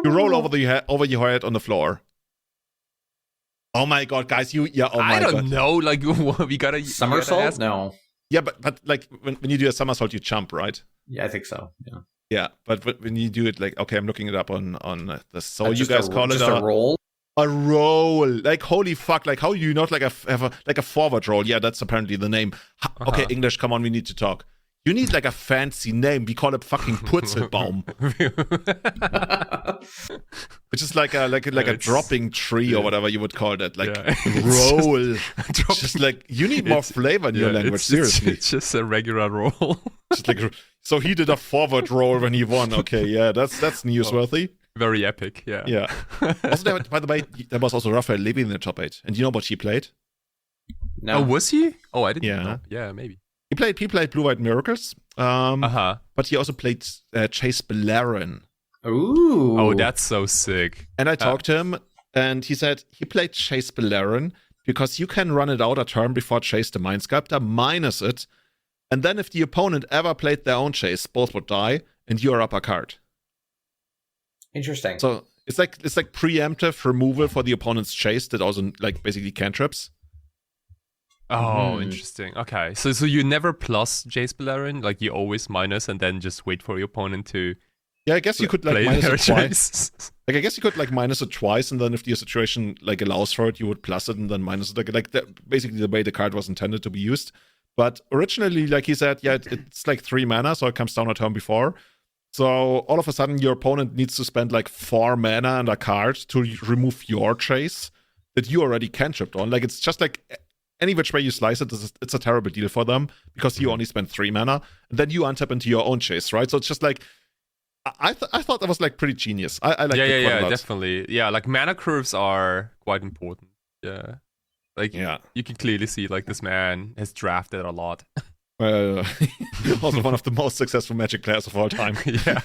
You roll over your head on the floor. Oh my god, guys! I don't know. Like we gotta somersault. No. Yeah, but like when you do a somersault, you jump, right? Yeah, I think so. Yeah. Yeah, but when you do it, like, okay, I'm looking it up on this. So you guys call it a roll. A roll. Like holy fuck! Like how do you not like have a forward roll? Yeah, that's apparently the name. Okay, English. Come on, we need to talk. You need like a fancy name. We call it fucking Purzelbaum, which is like a dropping tree or whatever you would call that. Like roll. Just like you need more flavor in your language. Seriously, it's just a regular roll. So he did a forward roll when he won. Okay, yeah, that's newsworthy. Very epic. Yeah. Yeah. Also, by the way, there was also Raphael Levy in the top 8, and you know what he played? No. Oh, was he? Oh, I didn't know. Yeah, maybe. He played Blue White Miracles, but he also played Chase Beleren. Ooh. Oh, that's so sick. And I talked to him, and he said he played Chase Beleren because you can run it out a turn before Chase the Mind Sculptor, minus it, and then if the opponent ever played their own Chase, both would die, and you're up a card. Interesting. So it's like preemptive removal for the opponent's Chase that also like basically cantrips. Oh, interesting. Okay, so you never plus Jace Beleren, like you always minus and then just wait for your opponent to. Yeah, I guess you could like minus it twice. Like I guess you could like minus it twice, and then if the situation like allows for it, you would plus it and then minus it. Like basically the way the card was intended to be used. But originally, like he said, yeah, it's like 3 mana, so it comes down a turn before. So all of a sudden, your opponent needs to spend like 4 mana and a card to remove your Chase that you already cantripped on. Like it's just like. Any which way you slice it, it's a terrible deal for them because you only spend 3 mana, and then you untap into your own Chase, right? So it's just like I thought that was like pretty genius. I like it quite a lot. Definitely. Yeah, like mana curves are quite important. Yeah, like you can clearly see like this man has drafted a lot. Well, also one of the most successful Magic players of all time. Yeah.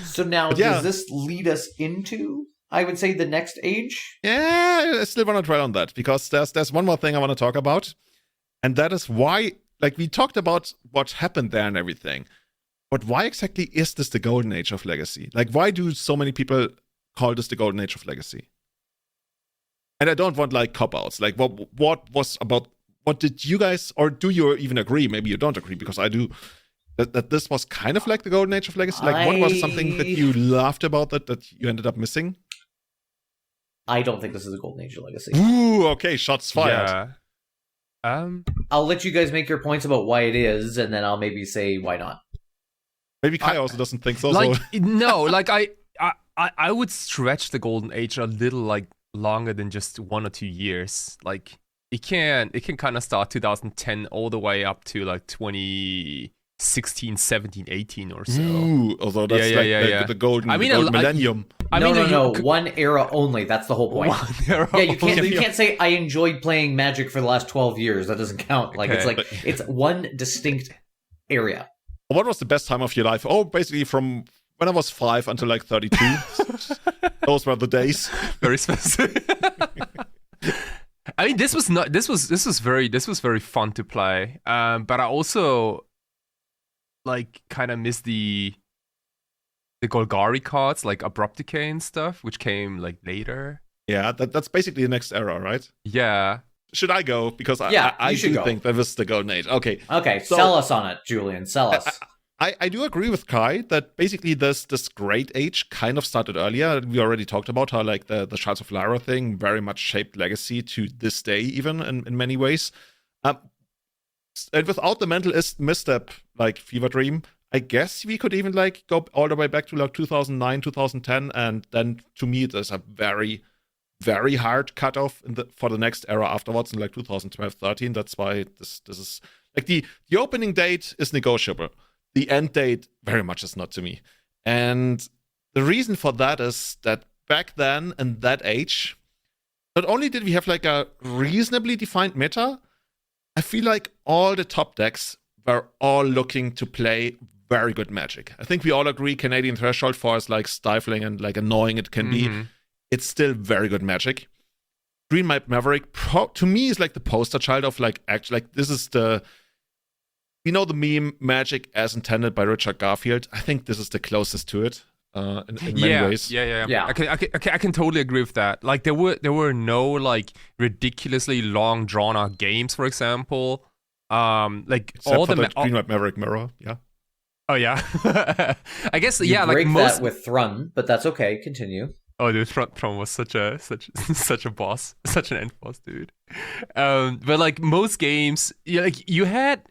So now, does this lead us into? I would say the next age. Yeah, I still want to dwell on that because there's one more thing I want to talk about, and that is why. Like we talked about what happened there and everything, but why exactly is this the golden age of Legacy? Like, why do so many people call this the golden age of Legacy? And I don't want like cop-outs. Like, what was about? What did you guys, or do you even agree? Maybe you don't agree because I do. That this was kind of like the golden age of Legacy. Like, what was something that you loved about that you ended up missing? I don't think this is a golden age of Legacy. Ooh, okay, shots fired. Yeah. I'll let you guys make your points about why it is, and then I'll maybe say why not. Maybe Kai also doesn't think so. Like so. no, like I would stretch the golden age a little like longer than just 1 or 2 years. Like it can kind of start 2010 all the way up to like 2016, 17, 18 or so. Ooh, although that's the golden millennium. No, one era only. That's the whole point. You can't say I enjoyed playing Magic for the last 12 years. That doesn't count. Like it's like it's one distinct area. What was the best time of your life? Oh, basically from when I was 5 until like 32. Those were the days. Very specific. I mean, this was very fun to play. But I also like kind of miss the Golgari cards, like Abrupt Decay and stuff, which came like later. Yeah, that's basically the next era, right? Yeah. Should I go? Because I do think that was the golden age. Okay, so, sell us on it, Julian. Sell us. I do agree with Kai that basically this great age kind of started earlier. We already talked about how like the Shards of Lyra thing very much shaped Legacy to this day, even in many ways. And without the mentalist misstep, like Fever Dream, I guess we could even like go all the way back to like 2009, 2010, and then to me there's a very, very hard cutoff for the next era afterwards in like 2012, 13. That's why this is like the opening date is negotiable. The end date very much is not to me. And the reason for that is that back then in that age, not only did we have like a reasonably defined meta, I feel like all the top decks were all looking to play very good Magic. I think we all agree Canadian Threshold, for as like stifling and like annoying it can be, it's still very good Magic. Green Knight Maverick, to me, is like the poster child of like actually like this is the the meme Magic as intended by Richard Garfield. I think this is the closest to it in many ways. Yeah. I can totally agree with that. Like there were no like ridiculously long drawn out games, for example. Like except all for the Green Knight Maverick mirror. Yeah. Oh yeah. I guess you like break most that with Thrun, but that's okay. Continue. Oh, dude, Tron was such a boss, such an end boss, dude. But like most games, like you had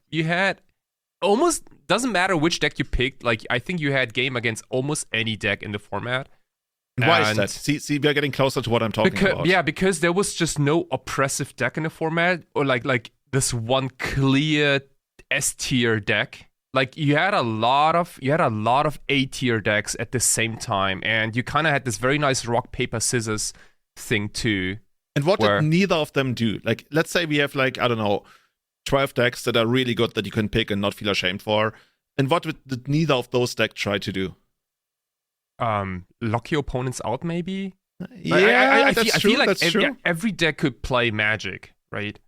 almost doesn't matter which deck you picked. Like I think you had game against almost any deck in the format. And why is that? See, we're getting closer to what I'm talking about. Yeah, because there was just no oppressive deck in the format, or like this one clear S tier deck. Like you had a lot of A tier decks at the same time, and you kind of had this very nice rock paper scissors thing too. And what did neither of them do? Like, let's say we have like 12 decks that are really good that you can pick and not feel ashamed for. And what did neither of those decks try to do? Lock your opponents out, maybe. Yeah, I feel like every deck could play Magic, right?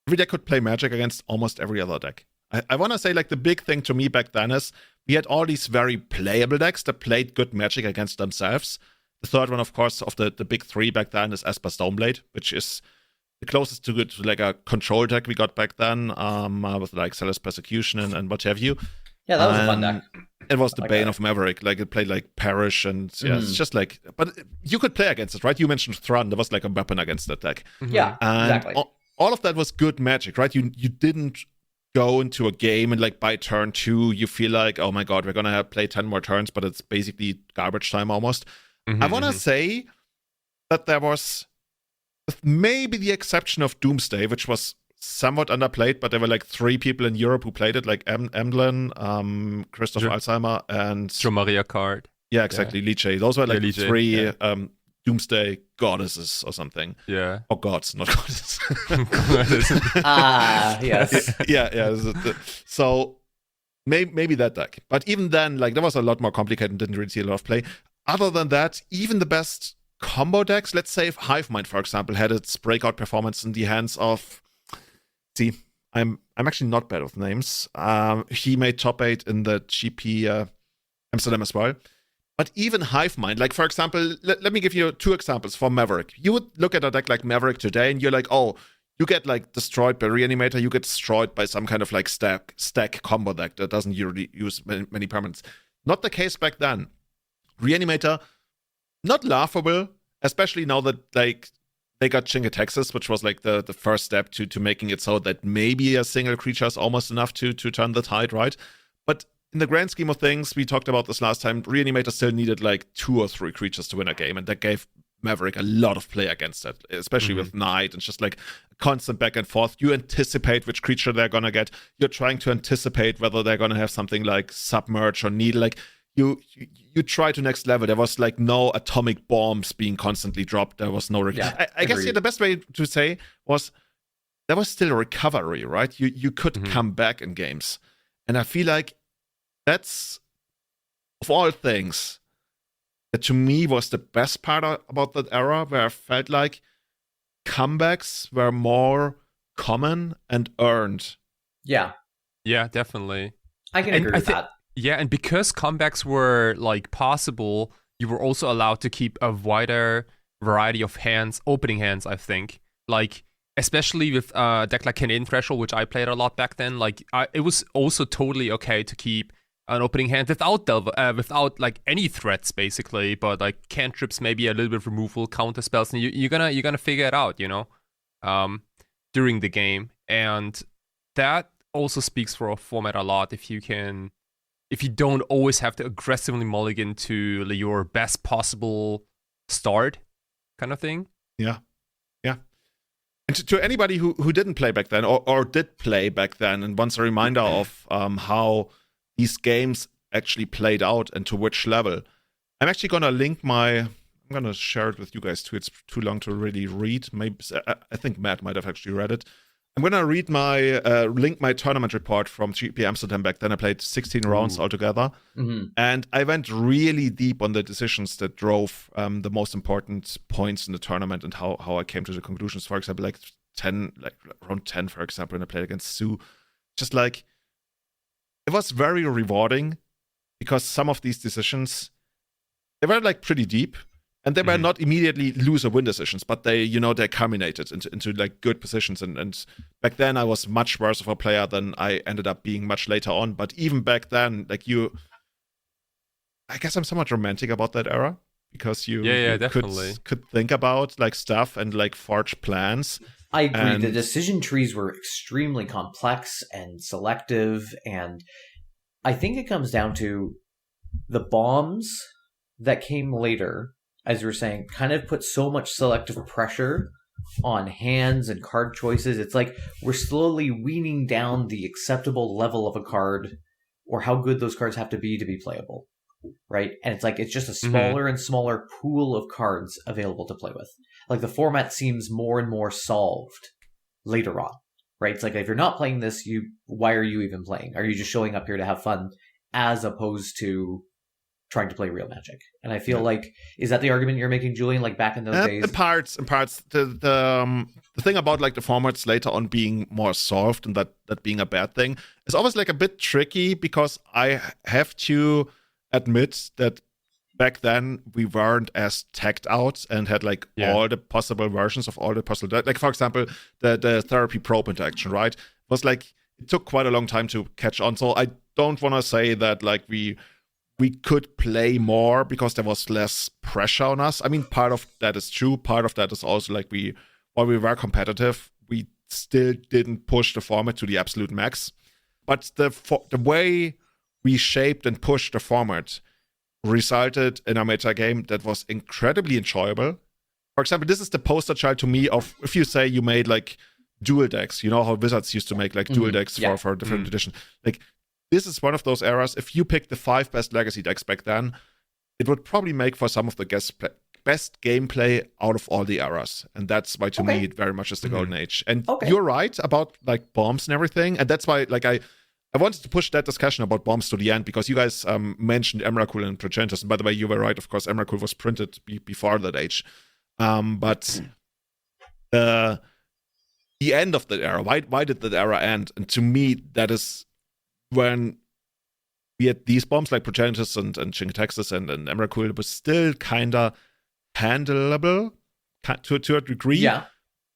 Every deck could play Magic against almost every other deck. I want to say like the big thing to me back then is we had all these very playable decks that played good Magic against themselves. The third one, of course, of the big three back then is Esper Stoneblade, which is the closest to like a control deck we got back then, with like Zealous Persecution and what have you. Yeah, that was a fun deck. It was the bane of Maverick. Like it played like Perish, and it's just like, but you could play against it, right? You mentioned Thrun. There was like a weapon against that deck. Yeah, and exactly. All of that was good Magic, right? You didn't go into a game and like by turn 2 you feel like, oh my god, we're gonna play 10 more turns, but it's basically garbage time almost. I want to say that there was, with maybe the exception of Doomsday, which was somewhat underplayed, but there were like 3 people in Europe who played it, like Emlyn, Christoph Alzheimer, and Jo Maria Card. Yeah, exactly, Liche. Those were like 3 Doomsday goddesses or something. Yeah. Or gods, not goddesses. Yes. Yeah. So maybe that deck. But even then, like that was a lot more complicated and didn't really see a lot of play. Other than that, even the best combo decks, let's say if Hivemind, for example, had its breakout performance in the hands of, see, I'm actually not bad with names. He made top 8 in the GP Amsterdam as well. But even Hivemind, like for example, let me give you 2 examples for Maverick. You would look at a deck like Maverick today and you're like, oh, you get like destroyed by Reanimator, you get destroyed by some kind of like stack combo deck that doesn't usually use many permanents. Not the case back then. Reanimator, not laughable, especially now that like they got Gitaxian, which was like the first step to making it so that maybe a single creature is almost enough to turn the tide, right? But in the grand scheme of things, we talked about this last time, Reanimator still needed like 2 or 3 creatures to win a game, and that gave Maverick a lot of play against it, especially with Knight. It's just like constant back and forth. You anticipate which creature they're gonna get. You're trying to anticipate whether they're gonna have something like Submerge or Needle. Like you try to next level. There was like no atomic bombs being constantly dropped. There was no. I guess the best way to say was there was still a recovery, right? You could come back in games, and I feel like that's, of all things, that to me was the best part about that era, where I felt like comebacks were more common and earned. Yeah, definitely. I can agree with that. Yeah, and because comebacks were like possible, you were also allowed to keep a wider variety of hands, opening hands, I think. Like, especially with a deck like Canadian Threshold, which I played a lot back then, like it was also totally okay to keep an opening hand without like any threats, basically, but like cantrips, maybe a little bit of removal, counter spells, and you're gonna figure it out, during the game. And that also speaks for a format a lot, if you don't always have to aggressively mulligan to your best possible start kind of thing. Yeah. And to anybody who didn't play back then or did play back then and wants a reminder of how these games actually played out and to which level, I'm actually going to link I'm going to share it with you guys too. It's too long to really read. Maybe I think Matt might have actually read it. I'm going to read link my tournament report from GP Amsterdam back then. I played 16 rounds altogether. And I went really deep on the decisions that drove the most important points in the tournament and how I came to the conclusions. For example, round 10, for example, when I played against Sue. Just like, it was very rewarding because some of these decisions, they were like pretty deep. And they were not immediately lose or win decisions, but they culminated into like good positions. And back then I was much worse of a player than I ended up being much later on. But even back then, like I guess I'm somewhat romantic about that era because you definitely could think about like stuff and like forge plans. I agree. The decision trees were extremely complex and selective. And I think it comes down to the bombs that came later, as you were saying, kind of put so much selective pressure on hands and card choices. It's like we're slowly weaning down the acceptable level of a card or how good those cards have to be playable, right? And it's like it's just a smaller and smaller pool of cards available to play with. Like the format seems more and more solved later on, right? It's like if you're not playing this, why are you even playing? Are you just showing up here to have fun as opposed to trying to play real Magic? And I feel like, is that the argument you're making, Julian? Like back in those days? In parts. The thing about like the formats later on being more solved and that being a bad thing is always like a bit tricky because I have to admit that back then we weren't as tagged out and had like all the possible versions of all the possible, like for example the therapy probe interaction, right? Was like it took quite a long time to catch on. So I don't want to say that like we could play more because there was less pressure on us. I mean, part of that is true. Part of that is also like while we were competitive, we still didn't push the format to the absolute max. But the way we shaped and pushed the format resulted in a meta game that was incredibly enjoyable. For example, this is the poster child to me of if you say you made like dual decks, you know how Wizards used to make like dual decks for different editions. Like, this is one of those eras. If you pick the 5 best legacy decks back then, it would probably make for some of the best gameplay out of all the eras. And that's why, to me, it very much is the golden age. And you're right about like bombs and everything. And that's why like I wanted to push that discussion about bombs to the end because you guys mentioned Emrakul and Progenitus. And by the way, you were right. Of course, Emrakul was printed before that age. But the end of that era, why did that era end? And to me, that is when we had these bombs like Progenitus and Gitaxian and Emrakul, it was still kind of handleable to a degree. Yeah.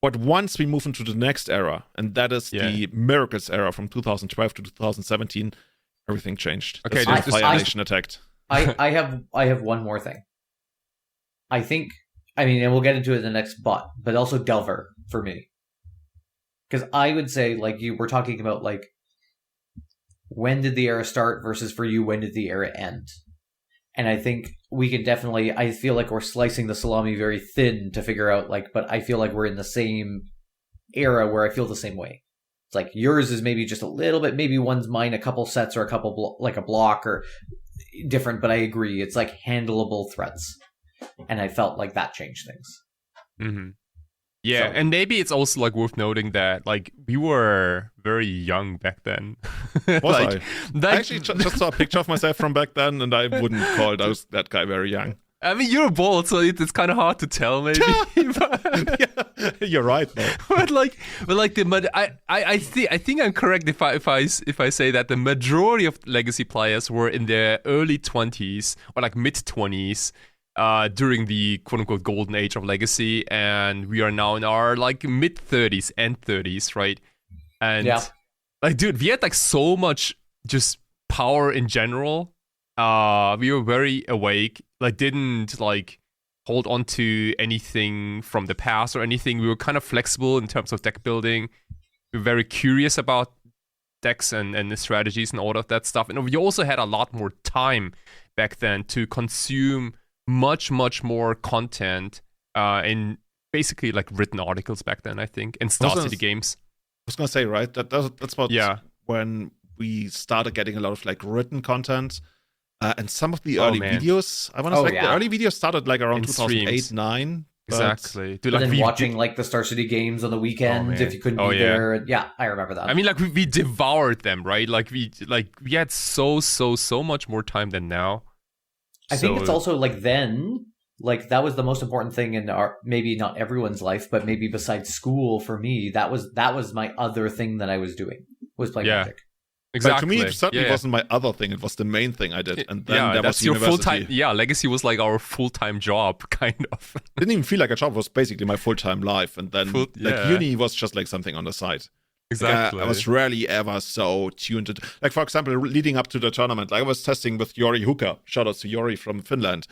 But once we move into the next era, and that is the Miracles era from 2012 to 2017, everything changed. Okay, Fire Nation attacked. I have one more thing. I think I mean, and we'll get into it in the next bot, but also Delver for me. Because I would say, like, you were talking about, like, when did the era start versus for you, when did the era end? And I think we can definitely, I feel like we're slicing the salami very thin to figure out, like, but I feel like we're in the same era where I feel the same way. It's like yours is maybe just a little bit, maybe one's mine a couple sets or a couple, like a block or different, but I agree. It's like handleable threats. And I felt like that changed things. Mm-hmm. Yeah, and maybe it's also like worth noting that like we were very young back then. I actually just saw a picture of myself from back then, and I wouldn't call that guy very young. I mean, you're bald, so it's kind of hard to tell, maybe. Yeah, you're right. but I think I'm correct if I say that the majority of legacy players were in their early 20s or like mid 20s. During the quote-unquote golden age of legacy, and we are now in our like mid 30s and 30s, right? And like, dude, we had like so much just power in general. We were very awake, like didn't like hold on to anything from the past or anything. We were kind of flexible in terms of deck building. We were very curious about decks and the strategies and all of that stuff. And we also had a lot more time back then to consume much more content in basically like written articles back then, I think, and Star City games. I was gonna say, right, that's about when we started getting a lot of like written content and some of the early videos. I want to say the early videos started like around 2008-9. Exactly. Dude, like watching like the Star City games on the weekend if you couldn't be there. Yeah, I remember that. I mean, like we devoured them, right? Like we had so much more time than now. I think it's also like then, like that was the most important thing in our, maybe not everyone's life, but maybe besides school for me, that was my other thing that I was doing, was playing Magic. Exactly. But to me, it certainly wasn't my other thing. It was the main thing I did. And then there was your university. Full-time, Legacy was like our full-time job, kind of. Didn't even feel like a job. It was basically my full-time life. And then uni was just like something on the side. Exactly. I was rarely ever so tuned to, like, for example, leading up to the tournament, like I was testing with Jori Huka. Shout out to Jori from Finland,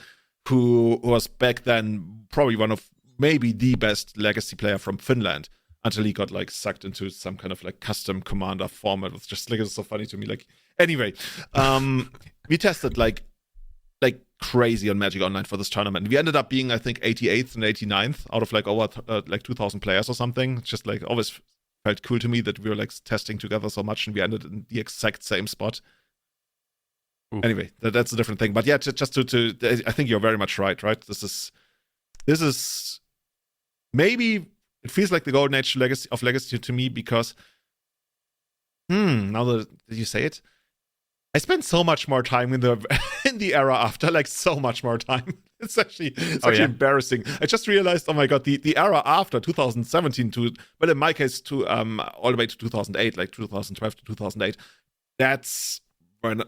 who was back then probably one of maybe the best legacy player from Finland, until he got like sucked into some kind of like custom commander format. It was just like, it's so funny to me. Like, anyway, we tested like crazy on Magic Online for this tournament. We ended up being, I think, 88th and 89th out of like over like 2,000 players or something. It's just like always felt cool to me that we were like testing together so much, and we ended in the exact same spot. Oof. Anyway, that's a different thing. But yeah, just to I think you're very much right. This is maybe it feels like the golden age of legacy to me, because now that you say it, I spent so much more time in the era after, like so much more time. It's actually embarrassing. I just realized, oh my god, the era after 2017 to, well, in my case, to all the way to 2008, like 2012 to 2008. That's when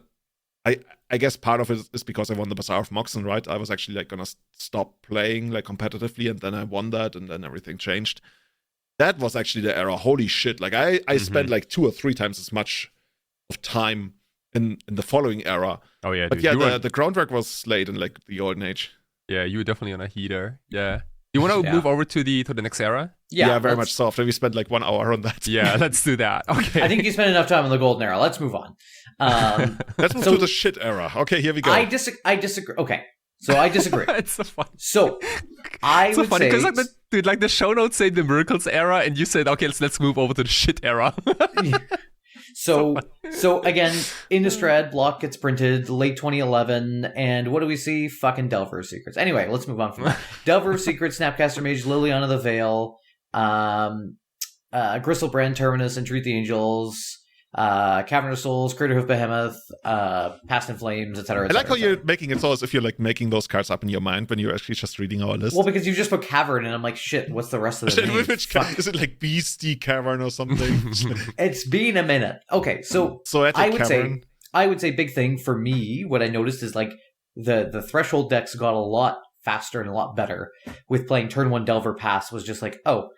I guess part of it is because I won the Bazaar of Moxen, right? I was actually like gonna stop playing like competitively, and then I won that, and then everything changed. That was actually the era. Holy shit! Like I spent like 2 or 3 times as much of time in the following era. Oh yeah, but dude. the groundwork was laid in like the golden age. Yeah, you were definitely on a heater. Yeah. You want to move over to the next era? Yeah, very much so. After we spent like 1 hour on that. Yeah, let's do that. Okay. I think you spent enough time on the golden era. Let's move on. Let's move to the shit era. Okay, here we go. I disagree. Okay, so I disagree. It's so funny. So I it's would so funny say, because like the show notes say the miracles era, and you said, okay, let's move over to the shit era. So again, Innistrad block gets printed late 2011, and what do we see? Fucking Delver of Secrets. Anyway, let's move on from that. Delver of Secrets, Snapcaster Mage, Liliana the Veil, Gristlebrand, Terminus, Entreat the Angels, Cavern of Souls, Crater Hoof Behemoth, Past in Flames, etc. I like how you're making it so as if you're like making those cards up in your mind when you're actually just reading our list. Well, because you just put Cavern, and I'm like, shit, what's the rest of the name? Is it like Beastie Cavern or something? It's been a minute. Okay, so I would say big thing for me, what I noticed is like the threshold decks got a lot faster and a lot better with playing turn 1 Delver Pass. Was just like, oh,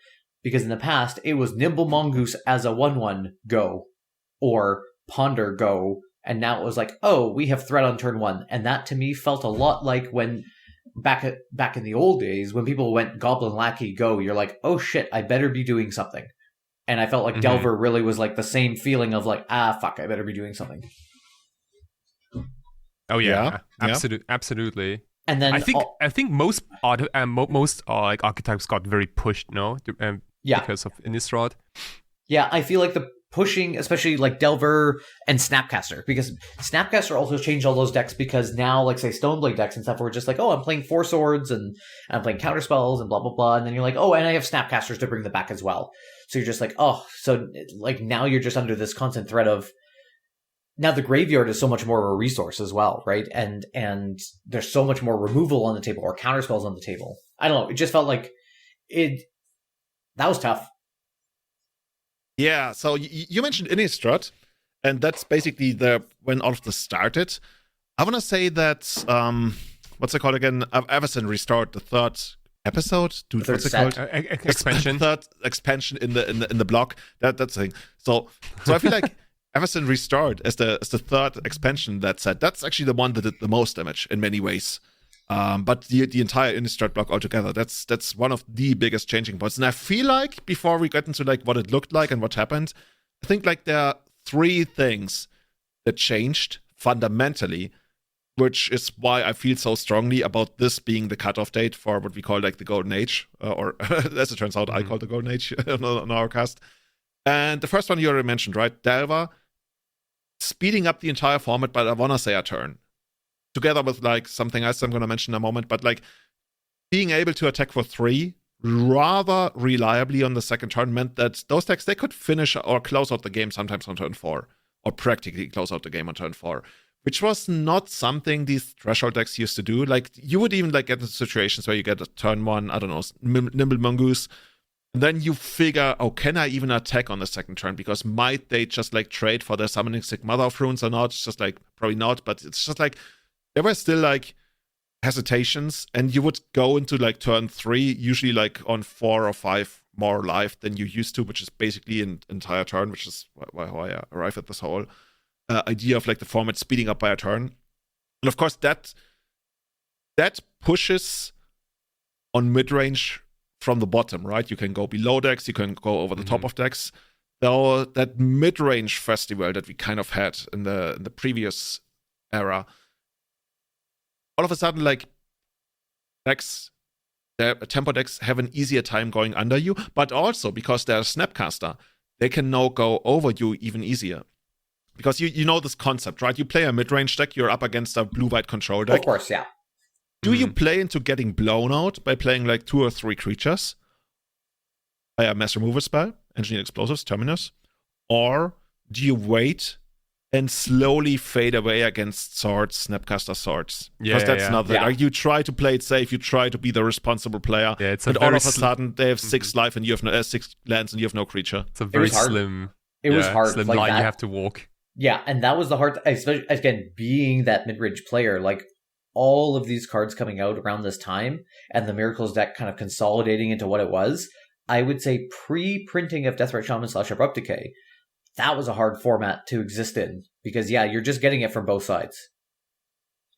because in the past it was Nimble Mongoose as a 1/1 go, or Ponder go, and now it was like, oh, we have Threat on turn 1. And that to me felt a lot like when back in the old days when people went Goblin Lackey Go, you're like, oh shit, I better be doing something. And I felt like Delver really was like the same feeling of like, fuck, I better be doing something. Oh yeah. Absolutely. And then I think most like archetypes got very pushed, no? Because of Innistrad. Yeah, I feel like the pushing, especially like Delver and Snapcaster, because Snapcaster also changed all those decks because now, like say Stoneblade decks and stuff, were just like, oh, I'm playing 4 swords and I'm playing counter spells and blah blah blah, and then you're like, oh, and I have Snapcasters to bring them back as well. So you're just like, oh, so like now you're just under this constant threat of now the graveyard is so much more of a resource as well, right? And there's so much more removal on the table or counter spells on the table. I don't know. It just felt like that was tough. Yeah, so you mentioned Innistrad, and that's basically when all of this started. I want to say that, what's it called again? Everson restored the 3rd episode. Dude, what's it called? Expansion. 3rd expansion in the block. That's the thing. So I feel like Everson restored as the 3rd expansion that set. That's actually the one that did the most damage in many ways. But the entire Innistrad block altogether, that's one of the biggest changing points. And I feel like before we get into like what it looked like and what happened, I think like there are 3 things that changed fundamentally, which is why I feel so strongly about this being the cutoff date for what we call like the Golden Age, or as it turns out, I call the Golden Age on our cast. And the first one you already mentioned, right? Delver speeding up the entire format, but I want to say a turn. Together with like something else I'm going to mention in a moment, but like being able to attack for 3 rather reliably on the second turn meant that those decks, they could finish or close out the game sometimes on turn 4, or practically close out the game on turn 4, which was not something these threshold decks used to do. Like you would even like get into situations where you get a turn 1, I don't know, Nimble Mongoose, and then you figure, oh, can I even attack on the second turn? Because might they just like trade for their Summoning Sick Mother of Runes or not? It's just like, probably not, but it's just like, there were still like hesitations, and you would go into like turn 3, usually like on 4 or 5 more life than you used to, which is basically an entire turn, which is how I arrive at this whole idea of like the format speeding up by a turn. And of course, that pushes on mid-range from the bottom, right? You can go below decks, you can go over the top of decks. Though that mid-range festival that we kind of had in the previous era, all of a sudden, like, decks, the tempo decks have an easier time going under you, but also because they're a Snapcaster, they can now go over you even easier. Because you know this concept, right? You play a mid-range deck, you're up against a blue-white control deck. Of course, yeah. Do you play into getting blown out by playing like 2 or 3 creatures? By a mass removal spell, Engineered Explosives, Terminus? Or do you wait and slowly fade away against swords, Snapcaster swords? Because that's another thing. Like, you try to play it safe, you try to be the responsible player, and all of a sudden they have 6 life and you have 6 lands and you have no creature. It's a very slim. It was hard. Slim like line that. You have to walk. Yeah, and that was the hard. Especially again, being that mid-range player, like all of these cards coming out around this time, and the Miracles deck kind of consolidating into what it was. I would say pre-printing of Deathrat Shaman / Abrupt Decay, that was a hard format to exist in, because you're just getting it from both sides,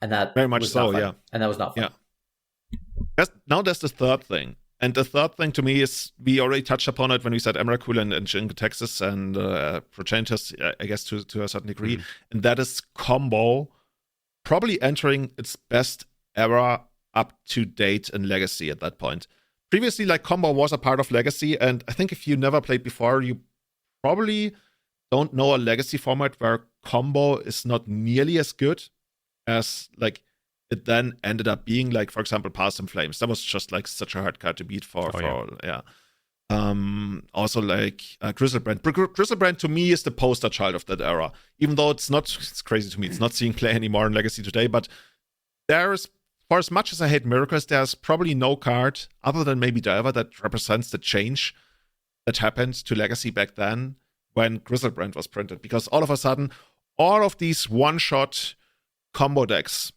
and that very much so, yeah, and that was not fun. Yeah. Now there's the third thing, and the third thing to me is we already touched upon it when we said Emrakul and Gitaxian and Progenitus, I guess to a certain degree, and that is Combo probably entering its best era up to date in Legacy at that point. Previously, like, Combo was a part of Legacy, and I think if you never played before, you probably don't know a Legacy format where Combo is not nearly as good as, like, it then ended up being, like, for example, Past in Flames. That was just, like, such a hard card to beat for also, like, Grizzlebrand. Grizzlebrand, to me, is the poster child of that era. Even though it's crazy to me, it's not seeing play anymore in Legacy today, but there's, for as much as I hate Miracles, there's probably no card, other than maybe Delver, that represents the change that happened to Legacy back then when Grizzlebrand was printed. Because all of a sudden, all of these one-shot combo decks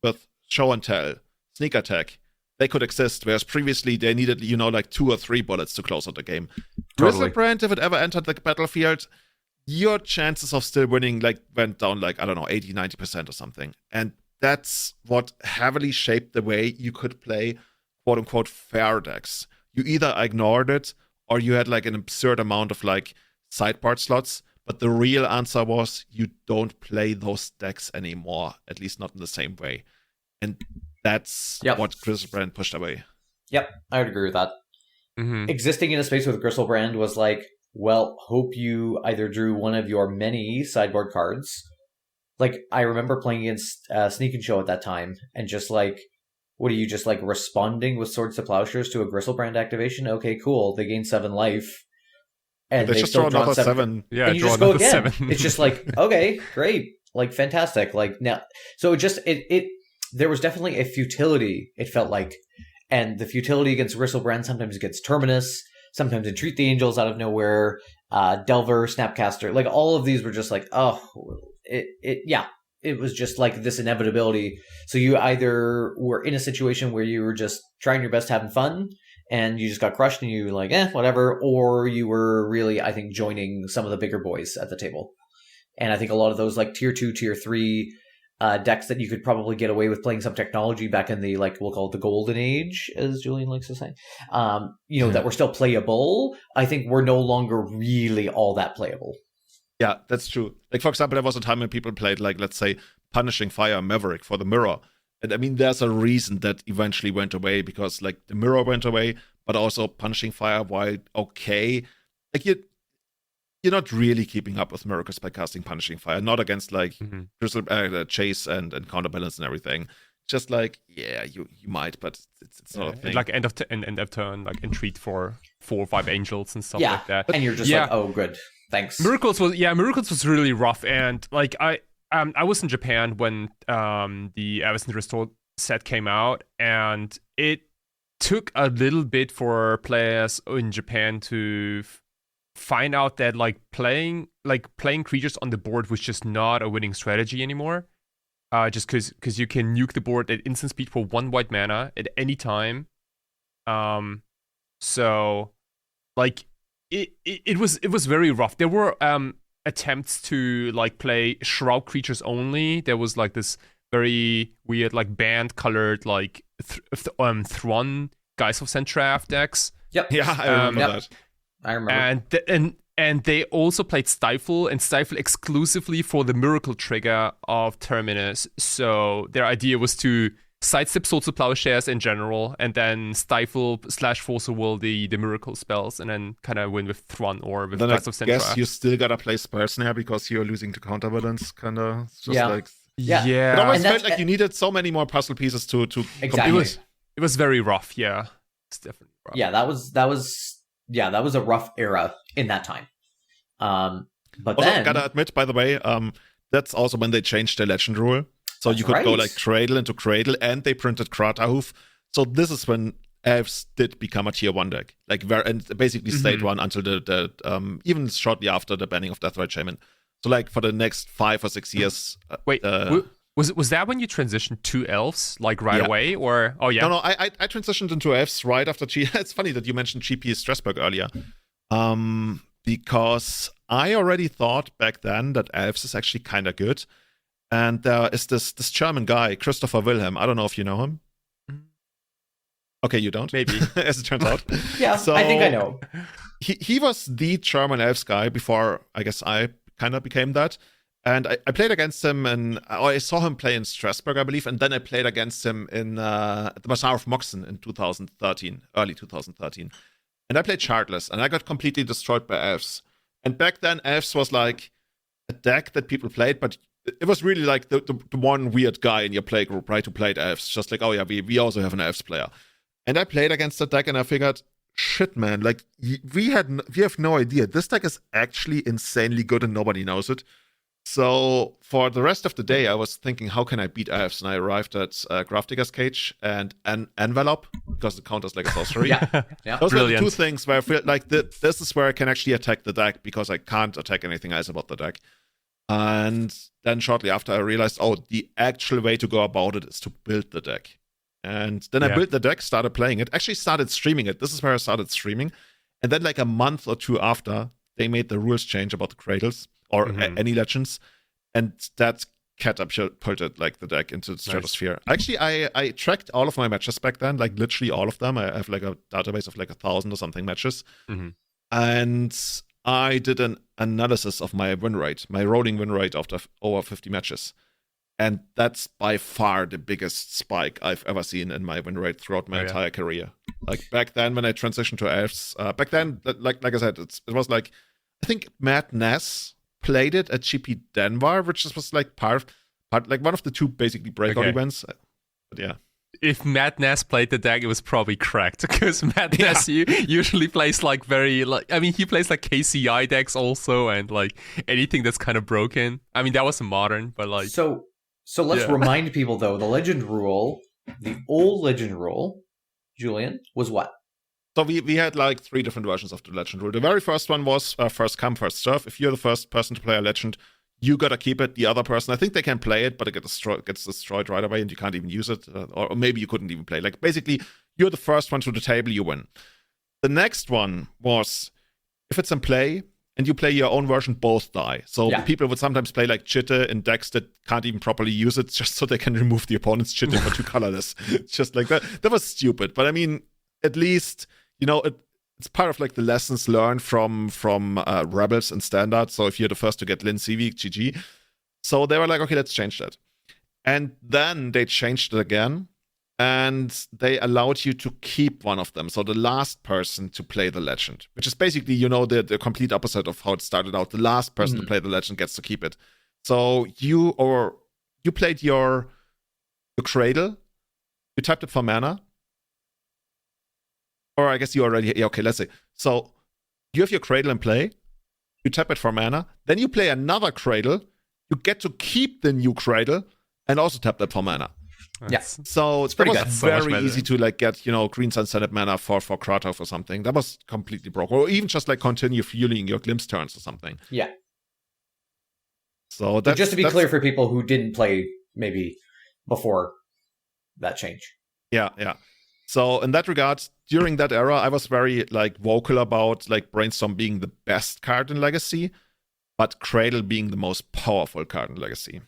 with Show and Tell, Sneak Attack, they could exist, whereas previously they needed, like 2 or 3 bullets to close out the game. Totally. Grizzlebrand, if it ever entered the battlefield, your chances of still winning, like, went down, like, I don't know, 80-90% or something. And that's what heavily shaped the way you could play quote-unquote fair decks. You either ignored it or you had like an absurd amount of like sideboard slots, but the real answer was you don't play those decks anymore, at least not in the same way. And that's what Griselbrand pushed away. Yep, I would agree with that. Mm-hmm. Existing in a space with Griselbrand was like, well, hope you either drew one of your many sideboard cards. Like, I remember playing against Sneak and Show at that time, and just like, what are you just like responding with Swords to Plowshares to a Griselbrand activation? Okay, cool. They gain 7 life. And they just draw another 7. Yeah, and you just go again. It's just like, okay, great. Like, fantastic. Like, now, so it there was definitely a futility, it felt like. And the futility against Griselbrand sometimes gets Terminus, sometimes Entreat the Angels out of nowhere, Delver, Snapcaster. Like, all of these were just like, oh, it was just like this inevitability. So you either were in a situation where you were just trying your best, having fun, and you just got crushed and you were like, whatever, or you were really, I think, joining some of the bigger boys at the table. And I think a lot of those like tier 2, tier 3 decks that you could probably get away with playing some technology back in the, like, we'll call it the golden age, as Julian likes to say, that were still playable, I think were no longer really all that playable. Yeah, that's true. Like, for example, there was a time when people played, like, let's say, Punishing Fire Maverick for the mirror. And I mean, there's a reason that eventually went away, because, like, the mirror went away, but also Punishing Fire, while okay, like, you're not really keeping up with miracles by casting Punishing Fire, not against, like, Chase and Counterbalance and everything. Just like, yeah, you might, but it's not a thing. Like end of turn, like Entreat for 4 or 5 Angels and stuff like that. And you're just like, oh, good, thanks. Miracles was really rough, and like I was in Japan when the Avacyn Restore set came out, and it took a little bit for players in Japan to find out that playing creatures on the board was just not a winning strategy anymore. Just because you can nuke the board at instant speed for 1 white mana at any time. So like it was very rough. There were attempts to like play Shroud creatures only. There was like this very weird like band colored like Thron Geist of Centrath decks. Yep. Yeah, I remember that. I remember. And they also played Stifle exclusively for the Miracle trigger of Terminus. So their idea was to sidestep Swords to Plowshares in general, and then Stifle / Force of Will the Miracle spells, and then kind of win with Thron or with Geist of Centrath. I guess you still gotta play Spell Snare because you're losing to Counterbalance, kind of. Yeah. It always felt like you needed so many more puzzle pieces to exactly. It was very rough. Yeah, it's definitely rough. Yeah, that was a rough era in that time. But also, then, gotta admit, by the way, that's also when they changed the legend rule. So you could go like Cradle into Cradle, and they printed Kratahoof. So this is when Elves did become a tier 1 deck, and basically stayed one until the even shortly after the banning of Deathrite Shaman. So like for the next 5 or 6 years. Wait, was that when you transitioned to Elves right away, or No, I transitioned into Elves right after GP. It's funny that you mentioned GP Strasbourg earlier, because I already thought back then that Elves is actually kind of good, and there is this German guy, Christopher Wilhelm. I don't know if you know him. Okay, you don't? Maybe. As it turns out. Yeah, so I think I know. He was the German Elves guy before, I guess, I kind of became that. And I played against him, and I saw him play in Strasbourg, I believe, and then I played against him in the Bazaar of Moxen in 2013, early 2013. And I played Shardless, and I got completely destroyed by Elves. And back then, Elves was like a deck that people played, but it was really like the one weird guy in your playgroup, right, who played Elves. Just like, oh yeah, we also have an Elves player. And I played against that deck, and I figured, shit, man, like, we have no idea. This deck is actually insanely good, and nobody knows it. So for the rest of the day, I was thinking, how can I beat Elves? And I arrived at Grafdigger's Cage and an Envelope, because it counters like a sorcery. Yeah. Those are the 2 things where I feel like this is where I can actually attack the deck, because I can't attack anything else about the deck. And then shortly after, I realized, the actual way to go about it is to build the deck. And then I built the deck, started playing it, actually started streaming it. This is where I started streaming. And then like a month or 2 after, they made the rules change about the Cradles, or any legends, and that catapulted like the deck into the stratosphere. Actually, I tracked all of my matches back then, like literally all of them. I have like a database of like 1,000 or something matches, and I did an analysis of my win rate, my rolling win rate after over 50 matches. And that's by far the biggest spike I've ever seen in my win rate throughout my entire career. Like back then when I transitioned to elves, back then, like I said, it was like, I think Matt Ness played it at GP Denver, which was like part like one of the two basically breakout events. But yeah. If Matt Ness played the deck, it was probably correct, because Matt Ness usually plays like he plays like KCI decks also, and like anything that's kind of broken. I mean, that was modern, but like... So let's remind people, though, the legend rule, the old legend rule, Julian, was what? So we had like 3 different versions of the legend rule. The very first one was first come, first serve. If you're the first person to play a legend, you gotta keep it. The other person, I think they can play it, but it gets destroyed right away and you can't even use it. Or maybe you couldn't even play. Like basically, you're the first one to the table, you win. The next one was, if it's in play, and you play your own version, both die. So people would sometimes play like Chitte in decks that can't even properly use it, just so they can remove the opponent's Chitte for 2 colorless. Just like that. That was stupid. But I mean, at least, it's part of like the lessons learned from Rebels and Standard. So if you're the first to get Lin Civi, GG. So they were like, okay, let's change that. And then they changed it again. And they allowed you to keep one of them. So the last person to play the legend, which is basically, the complete opposite of how it started out. The last person to play the legend gets to keep it. So you played your Cradle, you tapped it for mana. Or I guess you already, okay, let's say. So you have your Cradle in play, you tap it for mana, then you play another Cradle, you get to keep the new Cradle, and also tap that for mana. So it's pretty good. Very easy to like get, Green Sun Senate mana for Kratov or something. That was completely broke. Or even just like continue fueling your Glimpse turns or something. Yeah. So just to be clear for people who didn't play maybe before that change. Yeah. So in that regard, during that era, I was very like vocal about like Brainstorm being the best card in Legacy, but Cradle being the most powerful card in Legacy.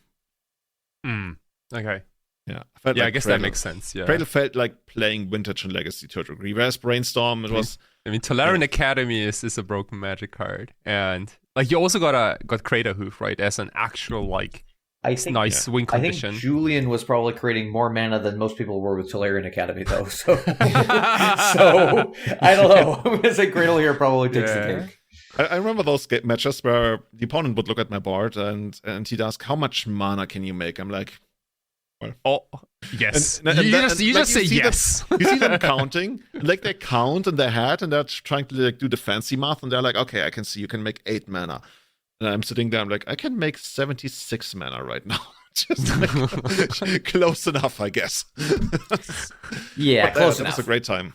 Okay. Yeah, I guess Cradle, that makes sense. Yeah, Cradle felt like playing Vintage and Legacy to a degree, whereas Brainstorm, was. Tolarian Academy is a broken Magic card, and like you also got Crater Hoof, right, as an actual like nice win condition. I think Julian was probably creating more mana than most people were with Tolarian Academy, though. So, so I don't know. I'm gonna say Cradle here probably takes the cake. I remember those matches where the opponent would look at my board and he'd ask, "How much mana can you make?" I'm like. Well, yes. You just say yes. You see them counting, like they count in their head, and they're trying to like do the fancy math, and they're like, "Okay, I can see you can make 8 mana." And I'm sitting there, I'm like, "I can make 76 mana right now." Just like, close enough, I guess. Close enough. It was a great time.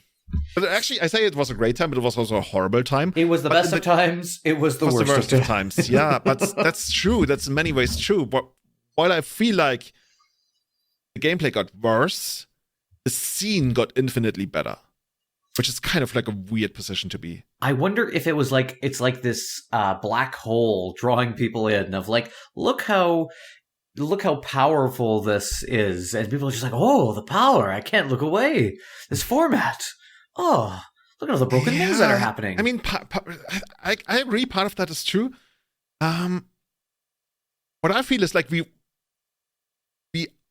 But actually, I say it was a great time, but it was also a horrible time. It was the best of times. It was the worst of times. Yeah, but that's true. That's in many ways true. But while I feel like the gameplay got worse, the scene got infinitely better, which is kind of like a weird position to be. I wonder if it was like, it's like this black hole drawing people in of like, look how powerful this is. And people are just like, oh, the power. I can't look away. This format. Oh, look at all the broken things that are happening. I mean, I agree. Part of that is true. What I feel is like we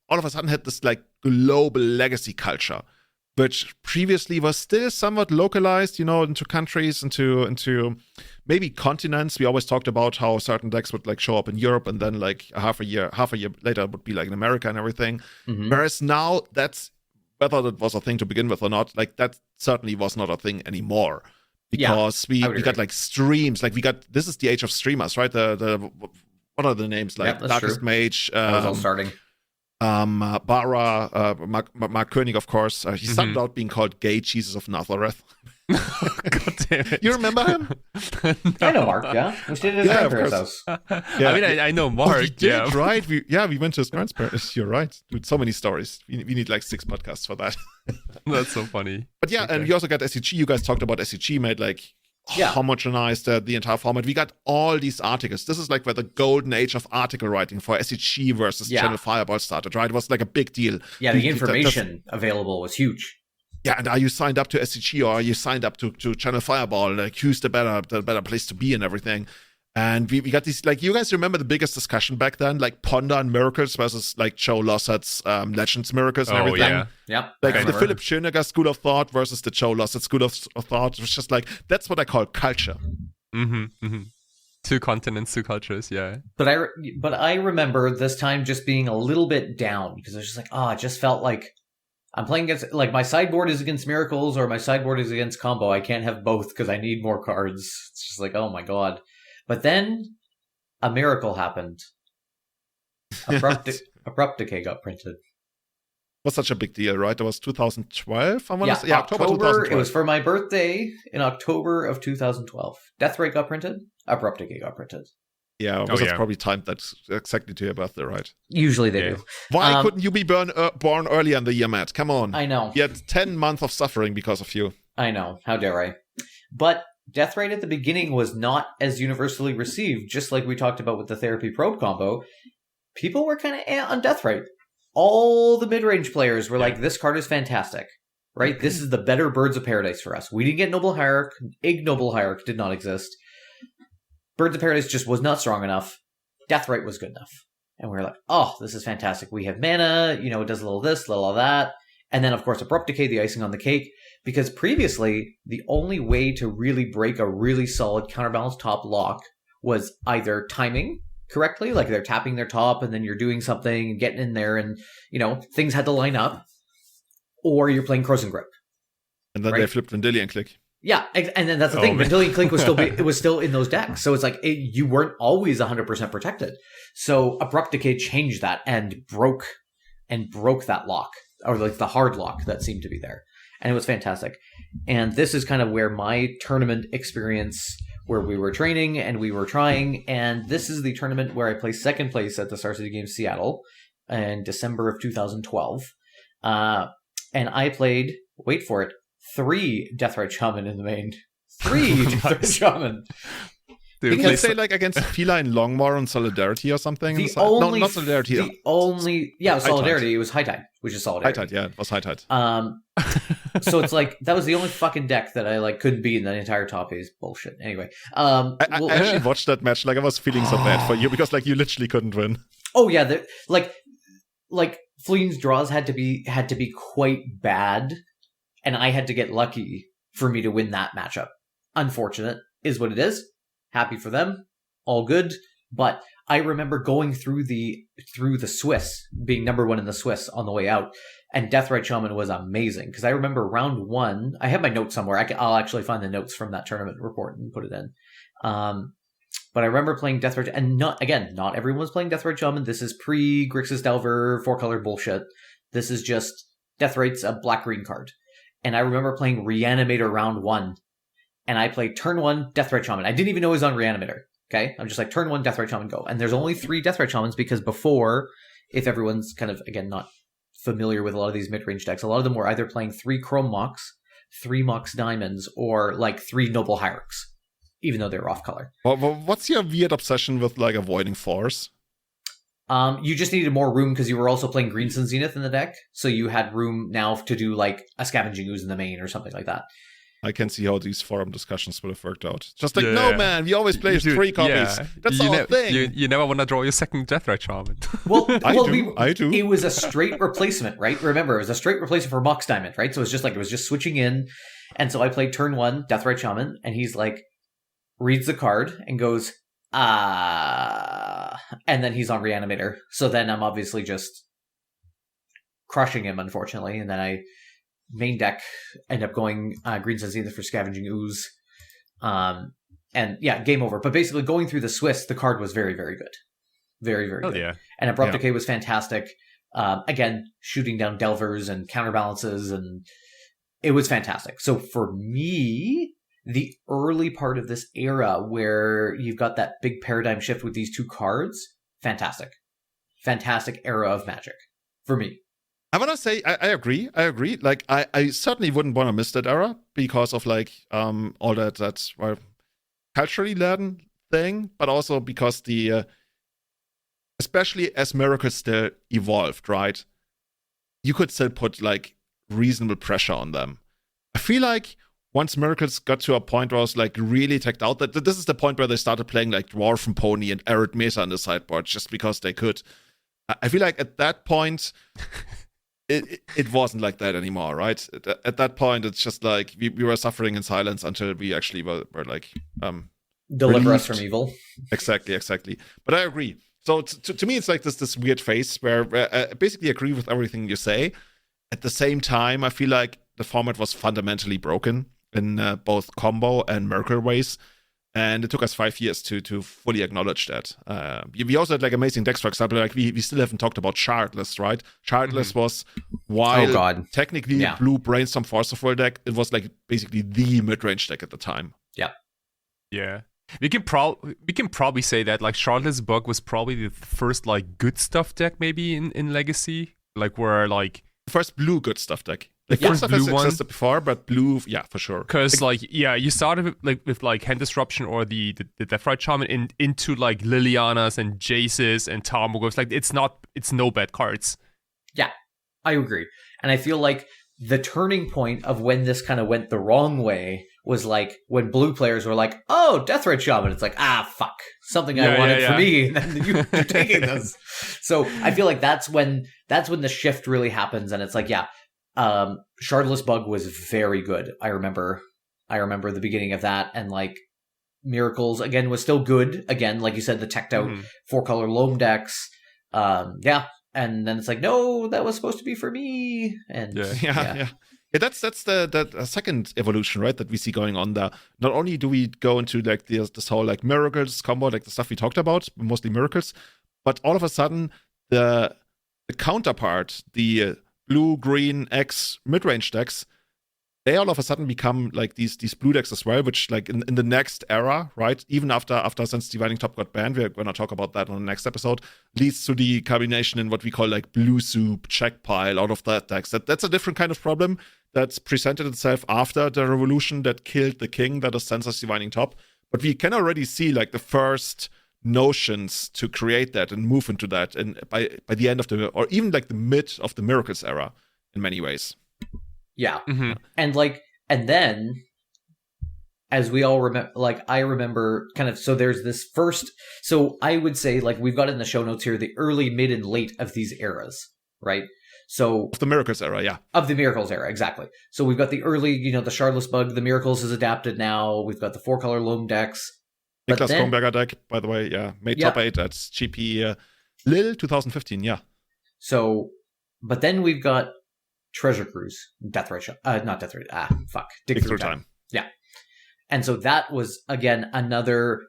all of a sudden had this like global legacy culture, which previously was still somewhat localized, into countries, into maybe continents. We always talked about how certain decks would like show up in Europe, and then like half a year later would be like in America and everything. Whereas now, that's whether that was a thing to begin with or not, like that certainly was not a thing anymore, because we got like streams, like this is the age of streamers, right? The what are the names, like Darkest Mage? That was all starting. Bara, Mark Koenig, of course. He started out being called Gay Jesus of Nazareth. God damn it. You remember him? No. I know Mark, yeah. We stayed at his grandparents' house. I know Mark. You did, right? We went to his grandparents. You're right. Dude, so many stories. We need like 6 podcasts for that. That's so funny. But and you also got SCG. You guys talked about SCG made like Yeah. homogenized the entire format. We got all these articles. This is like where the golden age of article writing for SEG versus Channel Fireball started, right? It was like a big deal. Yeah, the information available was huge. Yeah, and are you signed up to SEG or are you signed up to Channel Fireball? Like, who's the better place to be and everything? And we got these, like, you guys remember the biggest discussion back then? Like, Ponder and Miracles versus, like, Joe Lossett's Legends Miracles and everything. Yeah. Yep. Like, the Philip Schoeniger school of thought versus the Joe Lossett school of thought. It was just like, that's what I call culture. Two continents, two cultures, yeah. But I remember this time just being a little bit down because I was just like, it just felt like I'm playing against, like, my sideboard is against Miracles or my sideboard is against Combo. I can't have both because I need more cards. It's just like, oh my god. But then a miracle happened. Abrupt Decay got printed. Was such a big deal, right? It was 2012. October 2012. It was for my birthday in October of 2012. Deathrite got printed. Abrupt Decay got printed. Yeah, that's probably timed that exactly to your birthday, right? Usually they do. Why couldn't you be born earlier in the year, Matt? Come on. I know. You had 10 months of suffering because of you. I know. How dare I? But Deathrite at the beginning was not as universally received, just like we talked about with the Therapy Probe combo. People were kind of on Deathrite. All the mid-range players were like, this card is fantastic, right? This is the better Birds of Paradise for us. We didn't get Noble Hierarch. Ignoble Hierarch did not exist. Birds of Paradise just was not strong enough. Deathrite was good enough. And we were like, oh, this is fantastic. We have mana, it does a little this, a little that. And then, of course, Abrupt Decay, the icing on the cake. Because previously, the only way to really break a really solid counterbalance top lock was either timing correctly, like they're tapping their top and then you're doing something and getting in there and, things had to line up, or you're playing Crows and Grip. And then they flipped Vendilion Click. Yeah, and then that's the thing. Vendilion Click was still in those decks. So it's like you weren't always 100% protected. So Abrupt Decay changed that and broke that lock, or like the hard lock that seemed to be there. And it was fantastic. And this is kind of where my tournament experience, where we were training and we were trying. And this is the tournament where I placed second place at the Star City Games Seattle in December of 2012. And I played, wait for it, 3 Deathrite Shaman in the main. 3 Deathrite Shaman. Did they say like against Feline Longmore on Solidarity or something? No, not Solidarity. It was Solidarity. It was High Tide, which is Solidarity. High Tide, yeah, it was High Tide. So it's like that was the only fucking deck that I couldn't beat in that entire top is bullshit. Anyway, I actually watched that match. Like I was feeling so bad for you because like you literally couldn't win. Oh yeah, like Fleen's draws had to be quite bad, and I had to get lucky for me to win that matchup. Unfortunate is what it is. Happy for them, all good. But I remember going through the Swiss, being number 1 in the Swiss on the way out, and Deathrite Shaman was amazing because I remember round 1. I have my notes somewhere. I'll actually find the notes from that tournament report and put it in. But I remember playing Deathrite, and not everyone was playing Deathrite Shaman. This is pre Grixis Delver 4-color bullshit. This is just Deathrite's a black-green card, and I remember playing Reanimator round 1. And I played turn 1 Deathrite Shaman. I didn't even know he was on Reanimator. Okay? I'm just like, turn 1 Deathrite Shaman, go. And there's only 3 Deathrite Shamans because before, if everyone's kind of, again, not familiar with a lot of these mid-range decks, a lot of them were either playing 3 Chrome Mox, 3 Mox Diamonds, or like 3 Noble Hierarchs, even though they're off color. Well, what's your weird obsession with like avoiding force? You just needed more room because you were also playing Green Sun Zenith in the deck. So you had room now to do like a Scavenging Ooze in the main or something like that. I can see how these forum discussions would have worked out. Just like, no, man, we always play 3 copies. Yeah. That's our thing. You never want to draw your second Deathrite Shaman. Well, I do. It was a straight replacement, right? Remember, it was a straight replacement for Mox Diamond, right? So it was just switching in. And so I played turn 1, Deathrite Shaman, and he's like, reads the card and goes, and then he's on Reanimator. So then I'm obviously just crushing him, unfortunately, and then I main deck end up going Green Sun Zenith for Scavenging Ooze, and yeah, game over. But basically, going through the Swiss, the card was very, very good, very, very good. Yeah. And Abrupt Decay was fantastic. Again, shooting down Delvers and counterbalances, and it was fantastic. So for me, the early part of this era where you've got that big paradigm shift with these 2 cards, fantastic era of Magic for me. I want to say I agree. I agree. Like I certainly wouldn't want to miss that era because of like all that's well, culturally laden thing, but also because the especially as miracles still evolved, right? You could still put like reasonable pressure on them. I feel like once miracles got to a point where I was like really teched out, that this is the point where they started playing like Dwarf and Pony and Arid Meta on the sideboard just because they could. I feel like at that point. It wasn't like that anymore, right? At that point, it's just like we were suffering in silence until we actually were like Deliver relieved. us from evil. Exactly. But I agree. So to me, it's like this weird phase where I basically agree with everything you say. At the same time, I feel like the format was fundamentally broken in both combo and Miracle ways. And it took us 5 years to fully acknowledge that. We also had like amazing decks, for example. Like we still haven't talked about Shardless, right? Shardless was, while technically blue Brainstorm Force of Will deck, it was like basically the mid-range deck at the time. Yeah. We can probably say that like Shardless Bug was probably the first like good stuff deck maybe in Legacy, like where like the first blue good stuff deck. Like good stuff has existed before, but blue, yeah, for sure. Because you started with hand disruption or the Deathrite Shaman into like Lilianas and Jaces and Tarmogoyfs. Like it's no bad cards. Yeah, I agree, and I feel like the turning point of when this kind of went the wrong way was like when blue players were like, "Oh, Deathrite Shaman." It's like, fuck, something I wanted for me, and then you're taking this. So I feel like that's when the shift really happens, and it's like, Shardless Bug was very good. I remember the beginning of that, and like Miracles again was still good. Again, like you said, the teched out 4-color loam decks. And then it's like, no, that was supposed to be for me. And yeah. That's the second evolution, right? That we see going on there. Not only do we go into like this whole like Miracles combo, like the stuff we talked about, mostly Miracles, but all of a sudden the counterpart, the blue, green, X mid-range decks, they all of a sudden become like these blue decks as well, which like in the next era, right? Even after since Dividing Top got banned, we're going to talk about that on the next episode, leads to the combination in what we call like blue soup, check pile, all of that decks. That's a different kind of problem that's presented itself after the revolution that killed the king, that is Censor's Dividing Top. But we can already see like the first notions to create that and move into that, and by the end of or even like the mid of the Miracles era in many ways. Yeah. And then as we all remember, like I remember kind of, so there's this first, so I would say like we've got in the show notes here the early, mid, and late of these eras, right? So of the Miracles era, yeah. Of the Miracles era, exactly. So we've got the early, the Shardless Bug, the Miracles is adapted now. We've got the 4-color loam decks. Niklas Kronberger deck, by the way, made top 8 at GP Lille 2015, yeah. So, but then we've got Treasure Cruise, not Deathrite, Dig Through Time. Yeah. And so that was, again, another,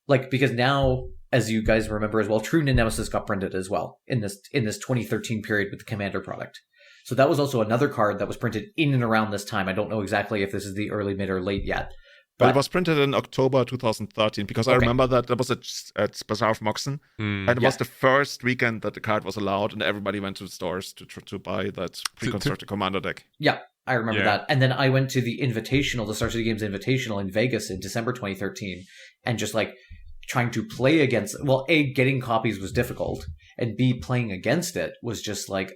like, because now, as you guys remember as well, True Nemesis got printed as well in this 2013 period with the Commander product. So that was also another card that was printed in and around this time. I don't know exactly if this is the early, mid, or late yet. But it was printed in October 2013 because I remember that was at Bazaar of Moxon, and it was the first weekend that the card was allowed, and everybody went to the stores to buy that pre-constructed Commander deck. Yeah, I remember that. And then I went to the Invitational, the Star City Games Invitational in Vegas in December 2013, and just like trying to play against, well, A, getting copies was difficult, and B, playing against it was just like,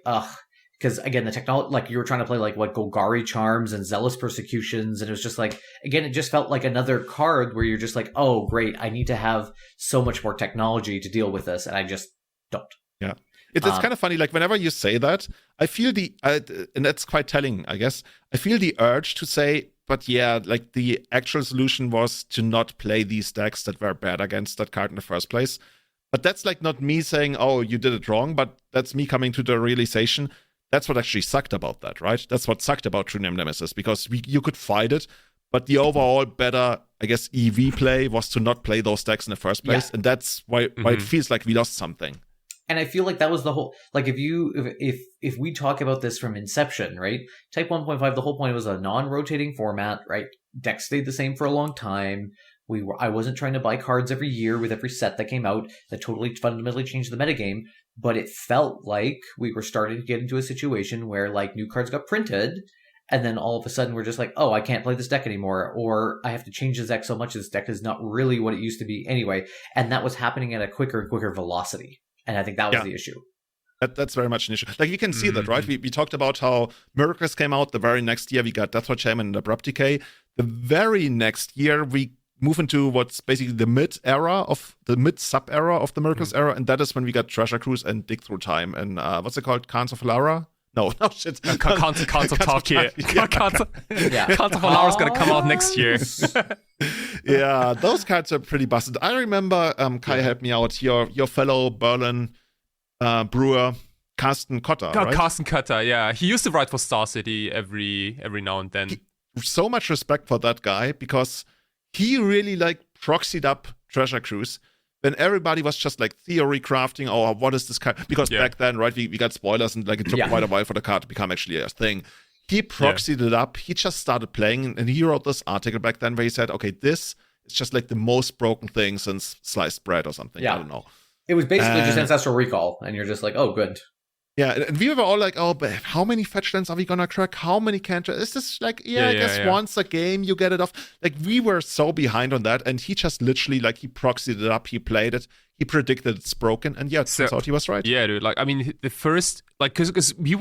because again, the technology, like you were trying to play like what Golgari Charms and Zealous Persecutions, and it was just like, again, it just felt like another card where you're just like, oh great, I need to have so much more technology to deal with this, and I just don't. Yeah, it's kind of funny. Like whenever you say that, I feel and that's quite telling, I guess. I feel the urge to say, but yeah, like the actual solution was to not play these decks that were bad against that card in the first place. But that's like not me saying, oh, you did it wrong, but that's me coming to the realization. That's what actually sucked about that, right? That's what sucked about True Nemesis, because you could fight it, but the overall better, I guess, EV play was to not play those decks in the first place, and that's why it feels like we lost something. And I feel like that was the whole, like if we talk about this from inception, right? Type 1.5, the whole point was a non-rotating format, right? Decks stayed the same for a long time. I wasn't trying to buy cards every year with every set that came out that totally fundamentally changed the metagame. but it felt like we were starting to get into a situation where like new cards got printed, and then all of a sudden we're just like, oh, I can't play this deck anymore, or I have to change this deck so much this deck is not really what it used to be anyway. And that was happening at a quicker and quicker velocity. And I think that was the issue. That's very much an issue. Like, we can see that, right? We talked about how Miracles came out. The very next year, we got Deathwatch Shaman and Abrupt Decay. The very next year, we move into what's basically the mid-sub-era of the Miracles era, and that is when we got Treasure Cruise and Dig Through Time. And what's it called? Khans of Alara? No, shit. Khans of Tarkir. Khans of Alara is going to come out next year. Yeah, those cards are pretty busted. I remember, Kai helped me out, your fellow Berlin brewer, Carsten Cotter, right? Carsten Cotter, yeah. He used to write for Star City every now and then. So much respect for that guy, because he really like proxied up Treasure Cruise when everybody was just like theory crafting, or what is this card? Because back then, right, we got spoilers, and like it took quite a while for the card to become actually a thing. He proxied it up. He just started playing, and he wrote this article back then where he said, okay, this is just like the most broken thing since sliced bread or something. I don't know. It was basically just Ancestral Recall, and you're just like, oh, good. Yeah, and we were all like, oh, but how many fetch lands are we gonna crack? How many can't? Is this like, I guess once a game you get it off. Like, we were so behind on that, and he just literally, like, he proxied it up, he played it, he predicted it's broken, and it turns out he was right. Yeah, dude, like, I mean, the first, like, because we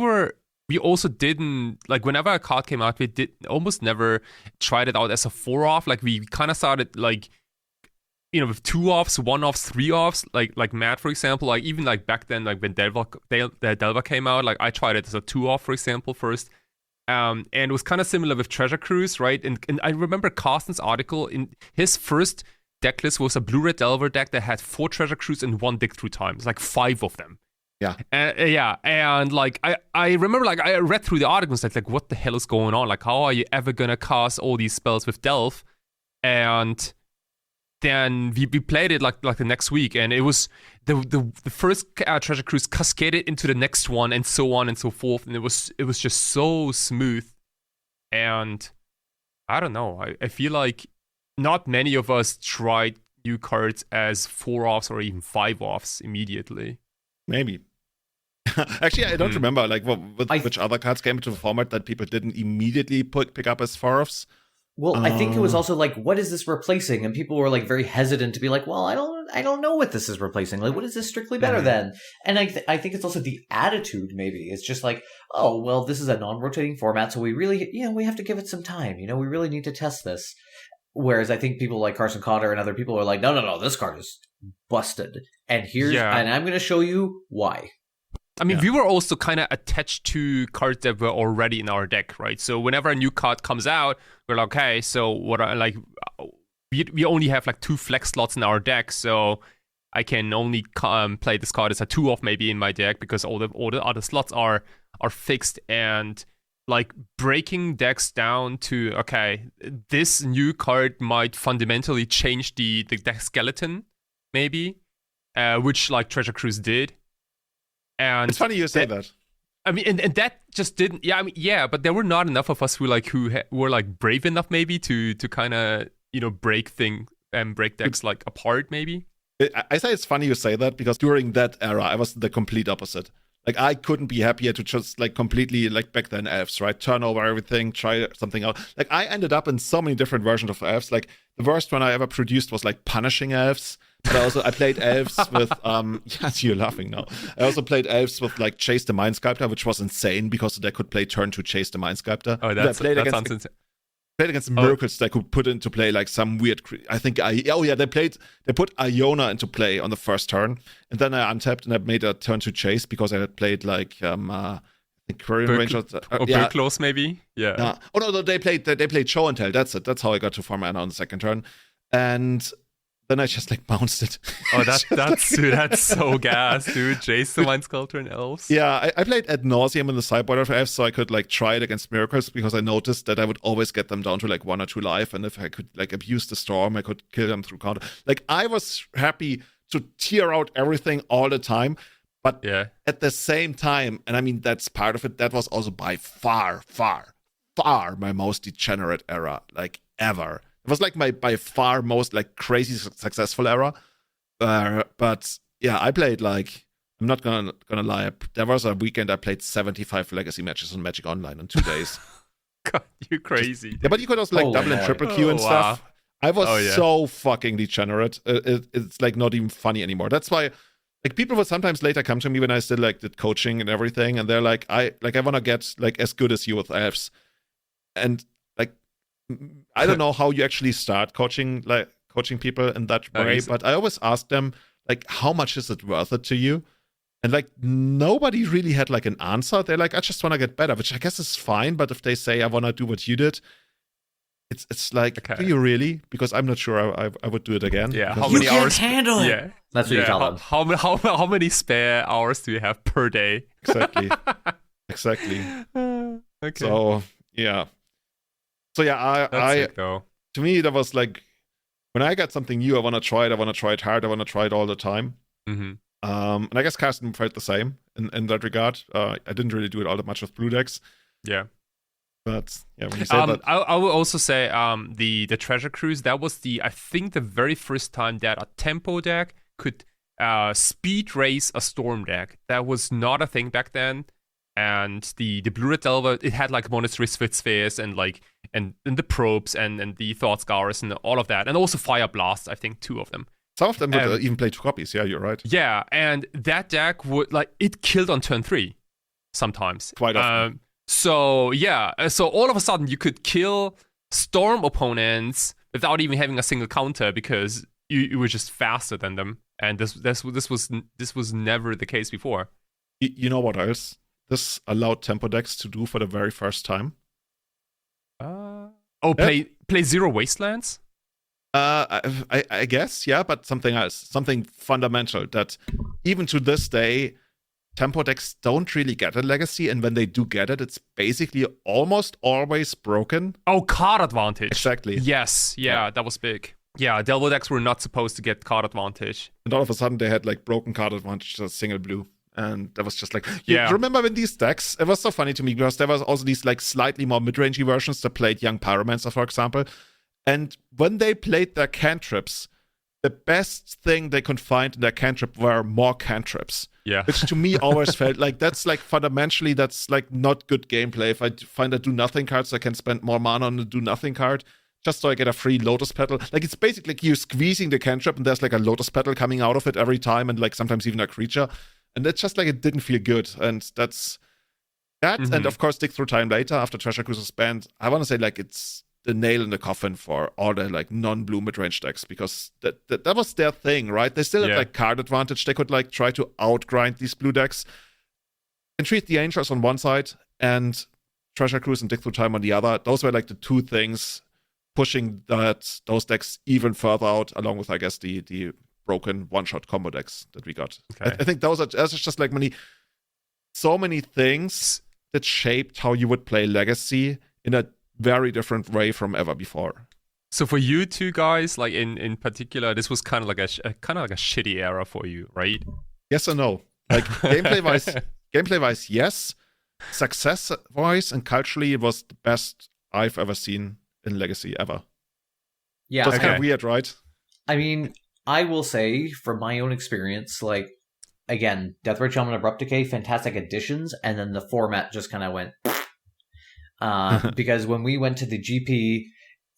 also didn't, like, whenever a card came out, we did almost never tried it out as a 4-off. Like, we kind of started, like, you know, with 2-offs, 1-offs, 3-offs, like Matt, for example, like even like back then, like when Delva came out, like I tried it as a 2-off, for example, first. And it was kind of similar with Treasure Cruise, right? And I remember Carsten's article, in his first deck list was a blue-red Delver deck that had 4 Treasure Cruise and 1 Dig Through Time. It's like 5 of them. Yeah. And like I remember, like I read through the articles, like what the hell is going on? Like, how are you ever gonna cast all these spells with Delve? And then we played it like the next week, and it was the first Treasure Cruise cascaded into the next one, and so on and so forth, and it was just so smooth. And I don't know, I feel like not many of us tried new cards as 4-offs or even 5-offs immediately. Maybe. Actually, I don't remember like which other cards came into the format that people didn't immediately pick up as 4-offs. Well, I think it was also like, what is this replacing? And people were like very hesitant to be like, well, I don't know what this is replacing. Like, what is this strictly better than? And I think it's also the attitude. Maybe it's just like, oh, well, this is a non-rotating format, so we really, we have to give it some time. We really need to test this. Whereas I think people like Carson Cotter and other people are like, no, this card is busted, and and I'm going to show you why. I mean, we were also kind of attached to cards that were already in our deck, right? So whenever a new card comes out, we're like, okay, so what are like, we only have like 2 flex slots in our deck, so I can only play this card as a 2-off maybe in my deck, because all the other slots are fixed. And like breaking decks down to, okay, this new card might fundamentally change the deck skeleton, maybe, which like Treasure Cruise did. And it's funny you say that. I mean, and that just didn't. Yeah, I mean, but there were not enough of us who were like brave enough maybe to kind of break decks like apart maybe. I say it's funny you say that, because during that era I was the complete opposite. Like, I couldn't be happier to just like completely, like back then, elves, right? Turn over everything, try something out. Like, I ended up in so many different versions of elves. Like, the worst one I ever produced was like punishing elves. But I played elves with yes, you're laughing now. I also played elves with like Chase the Mind Sculptor, which was insane because they could play turn to Chase the Mind Sculptor. Oh, that sounds insane. Played against Miracles that could put into play like some weird. They put Iona into play on the first turn, and then I untapped and I made a turn to Chase because I had played like I think Quarian Rangers or Burklos maybe. Yeah. Oh no, they played Show and Tell. That's it. That's how I got to 4 mana on the second turn, and then I just like bounced it. Oh, that's so gas, dude. Chase the Mind Sculptor and elves. Yeah, I played ad nauseum in the sideboard of elves, so I could like try it against Miracles, because I noticed that I would always get them down to like 1 or 2 life, and if I could like abuse the storm, I could kill them through counter. Like, I was happy to tear out everything all the time, but at the same time, and I mean that's part of it, that was also by far my most degenerate era, like ever. It was like my by far most like crazy successful era. But yeah, I played like I'm not gonna lie. There was a weekend I played 75 legacy matches on Magic Online in 2 days. God, you're crazy. Yeah, but you could also like double and triple queue and stuff. I was so fucking degenerate. It's like not even funny anymore. That's why, like, people would sometimes later come to me when I still like did coaching and everything, and they're like, I want to get like as good as you with elves, and like, I don't know how you actually start coaching people in that way, but I always ask them like, how much is it worth it to you? And like nobody really had like an answer. They're like, I just want to get better, which I guess is fine. But if they say I want to do what you did, it's like, okay, do you really? Because I'm not sure I would do it again. Yeah, how many hours? Handle it. Yeah, that's what you tell them. How many spare hours do you have per day? Exactly. Okay. So yeah. Sick, though. To me, that was like, when I got something new, I want to try it. I want to try it hard. I want to try it all the time. Mm-hmm. And I guess Carsten felt the same in that regard. I didn't really do it all that much with blue decks. Yeah. But yeah, when you say that, I would also say the Treasure Cruise, that was I think the very first time that a tempo deck could speed race a storm deck. That was not a thing back then. And the Blue Red Delver, it had like Monastery Spheres and like and the probes and the Thought Scours and all of that, and also Fire Blasts. I think 2 of them. Some of them would even play 2 copies. Yeah, you're right. Yeah, and that deck would it killed on turn 3 sometimes. Quite often. So all of a sudden you could kill storm opponents without even having a single counter because you were just faster than them, and this was never the case before. You know what else this allowed tempo decks to do for the very first time? Play 0 Wastelands. I guess, yeah, but something else, something fundamental that even to this day, tempo decks don't really get a legacy, and when they do get it, it's basically almost always broken. Oh, card advantage. Exactly. Yes, yeah, that was big. Yeah, Delvo decks were not supposed to get card advantage. And all of a sudden, they had like broken card advantage to single blue. And that was just like, you remember when these decks, it was so funny to me because there was also these like slightly more mid-rangey versions that played Young Pyromancer, for example. And when they played their cantrips, the best thing they could find in their cantrip were more cantrips. Yeah. Which to me always felt like that's like fundamentally, that's like not good gameplay. If I find a do nothing card, so I can spend more mana on a do nothing card just so I get a free Lotus Petal. Like it's basically like you squeezing the cantrip and there's like a Lotus Petal coming out of it every time, and like sometimes even a creature. And it's just like it didn't feel good. And that's that. Mm-hmm. And of course, Dig Through Time later, after Treasure Cruise was banned, I want to say like it's the nail in the coffin for all the like non-blue mid-range decks, because that was their thing, right? They still had like card advantage. They could like try to outgrind these blue decks and treat the Angels on one side and Treasure Cruise and Dig Through Time on the other. Those were like the 2 things pushing those decks even further out, along with I guess the broken one-shot combo decks that we got. Okay. I think those are just like so many things that shaped how you would play Legacy in a very different way from ever before. So for you two guys, like in particular, this was kind of like a shitty era for you, right? Yes and no. Like gameplay wise, yes. Success wise and culturally, it was the best I've ever seen in Legacy ever. Yeah, that's kind of weird, right? I mean, I will say from my own experience, like again, Deathwitch Helm and Abrupt Decay, fantastic additions, and then the format just kind of went. Because when we went to the GP,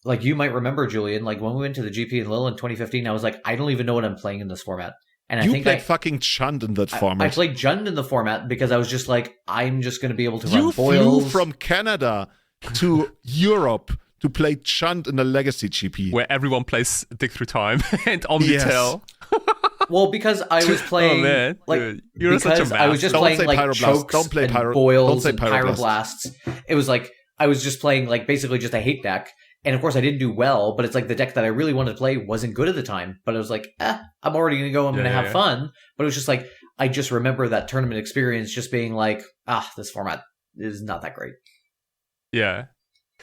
like you might remember, Julian, like when we went to the GP in Lille in 2015, I was like, I don't even know what I'm playing in this format. And I think played fucking Chund in that format. I played Jund in the format because I was just like, I'm just going to be able to run foils. You flew from Canada to Europe to play Chund in a Legacy GP. Where everyone plays Dig Through Time and Omnitel. Yes. Well, because I was playing, you're such a master. I was just playing like chokes and boils and pyroblasts. It was like I was just playing like basically just a hate deck, and of course I didn't do well. But it's like the deck that I really wanted to play wasn't good at the time. But I was like, I'm already gonna go. I'm gonna have fun. But it was just like I just remember that tournament experience, just being like, this format is not that great. Yeah.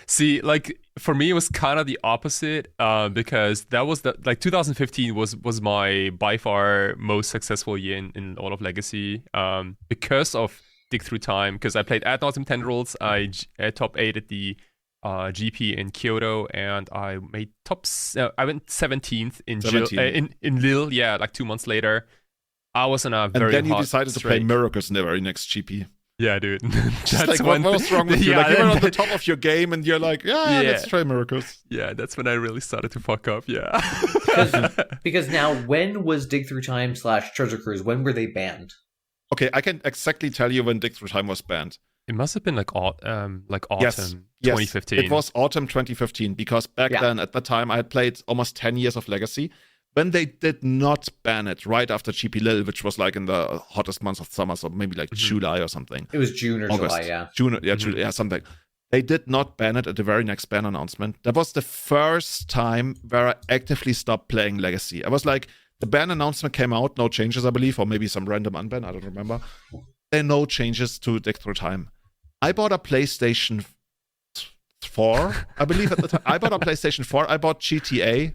See, like for me, it was kind of the opposite because that was 2015 was my by far most successful year in all of Legacy because of Dig Through Time, because I played Ad Nauseam Tendrils. I top 8 at the GP in Kyoto, and I made I went 17th in Lille, like 2 months later. I was on a And very then you hot decided to play streak. Miracles in the very next GP. Yeah, dude. Just like, what was wrong with you? Like, you were on the top of your game, and you're like, Yeah. let's try Miracles. Yeah, that's when I really started to fuck up. Yeah. Because now, when was Dig Through Time / Treasure Cruise? When were they banned? Okay, I can exactly tell you when Dig Through Time was banned. It must have been like autumn Yes, 2015. It was autumn 2015, because back then, at the time, I had played almost 10 years of Legacy. When they did not ban it right after GP Lille, which was like in the hottest months of summer, so maybe like July or something. It was June or August. July, yeah. June, July, something. They did not ban it at the very next ban announcement. That was the first time where I actively stopped playing Legacy. I was like, the ban announcement came out, no changes, I believe, or maybe some random unban, I don't remember. There are no changes to Dig Through Time. I bought a PlayStation 4, I believe at the time. I bought a PlayStation 4, I bought GTA,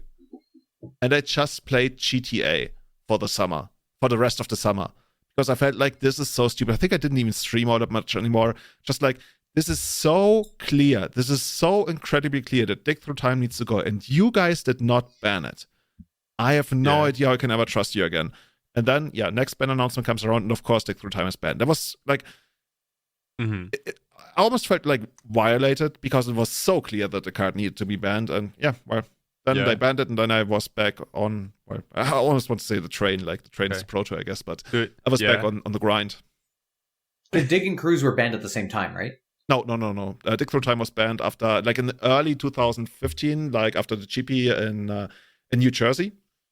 and I just played GTA for the rest of the summer. Because I felt like this is so stupid. I think I didn't even stream all that much anymore. Just like, this is so clear. This is so incredibly clear that Dig Through Time needs to go. And you guys did not ban it. I have no idea how I can ever trust you again. And then, next ban announcement comes around, and of course, Dig Through Time is banned. That was like, I almost felt like violated, because it was so clear that the card needed to be banned. And then they banned it, and then I was back on, I almost want to say the train, like the train is Proto, I guess, but I was back on the grind. The Dig and Cruise were banned at the same time, right? No. Dig Through Time was banned after, like in the early 2015, like after the GP in New Jersey,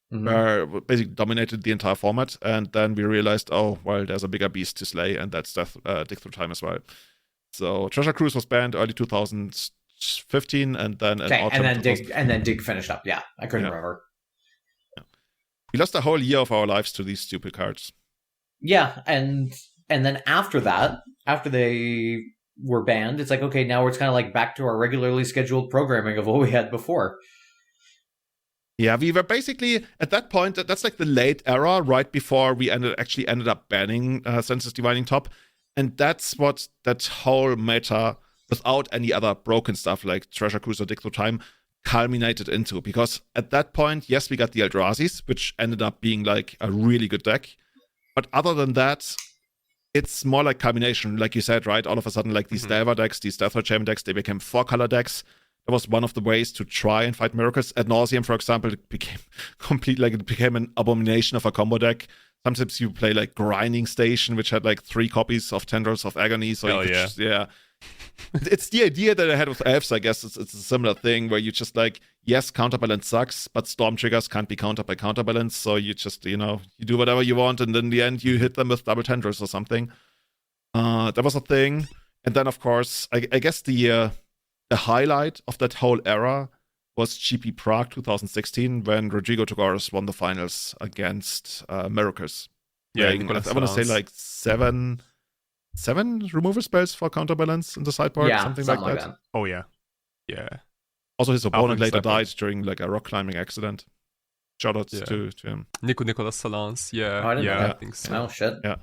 where basically dominated the entire format, and then we realized, there's a bigger beast to slay, and that's Dig Through Time as well. So Treasure Cruise was banned early 2015, and then and then Dig finished up. Yeah, I couldn't remember. Yeah. We lost a whole year of our lives to these stupid cards. Yeah, and then after that, after they were banned, it's like, okay, now it's kind of like back to our regularly scheduled programming of what we had before. Yeah, we were basically at that point. That's like the late era, right before we ended up banning Census Dividing Top, and that's what that whole meta, without any other broken stuff like Treasure Cruise or Dig Through Time, culminated into. Because at that point, yes, we got the Eldrazi's, which ended up being like a really good deck. But other than that, it's more like culmination, like you said, right? All of a sudden, like these Delver decks, these Death Champion decks, they became 4-color decks. That was one of the ways to try and fight Miracles. Ad Nauseam, for example, it became it became an abomination of a combo deck. Sometimes you play like Grinding Station, which had like 3 copies of Tendrils of Agony. So it's the idea that I had with Elves, I guess. It's a similar thing where you just like, yes, Counterbalance sucks, but Storm Triggers can't be countered by Counterbalance. So you just, you do whatever you want, and in the end, you hit them with double Tendrils or something. That was a thing. And then, of course, I guess the highlight of that whole era was GP Prague 2016, when Rodrigo Togoras won the finals against Miracles. Yeah, I want to say like seven removal spells for Counterbalance in the sideboard, something like that. Oh yeah. Also, his opponent later died during like a rock climbing accident. Shoutouts to him. Nicolas Salance. I think so. Oh shit. Yeah,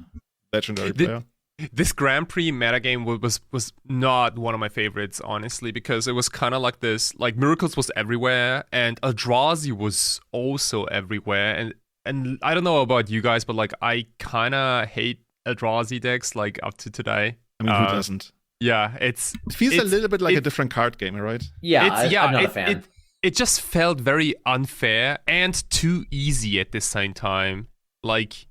legendary player. This Grand Prix metagame was not one of my favorites, honestly, because it was kind of like this, like Miracles was everywhere, and Eldrazi was also everywhere, and I don't know about you guys, but like I kind of hate Eldrazi decks like up to today. I mean, who doesn't? Yeah, it feels a little bit like a different card game, right? Yeah, I'm not a fan. It just felt very unfair and too easy at the same time. Like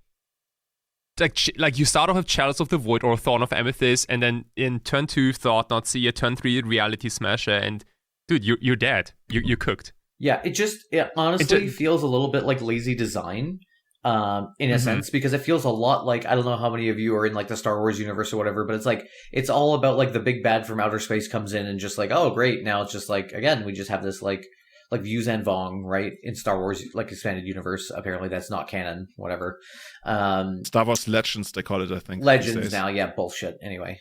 you start off with Chalice of the Void or Thorn of Amethyst, and then in turn 2 Thought Not See, turn 3 Reality Smasher, and dude, you're dead. You're cooked. Yeah, it honestly feels a little bit like lazy design, in a sense, because it feels a lot like, I don't know how many of you are in like the Star Wars universe or whatever, but it's like, it's all about like the big bad from outer space comes in and just like, oh great, now it's just like, again, we just have this like Yuuzhan Vong, right, in Star Wars like expanded universe. Apparently that's not canon, whatever. Star Wars Legends, they call it, I think. Legends now, bullshit. Anyway,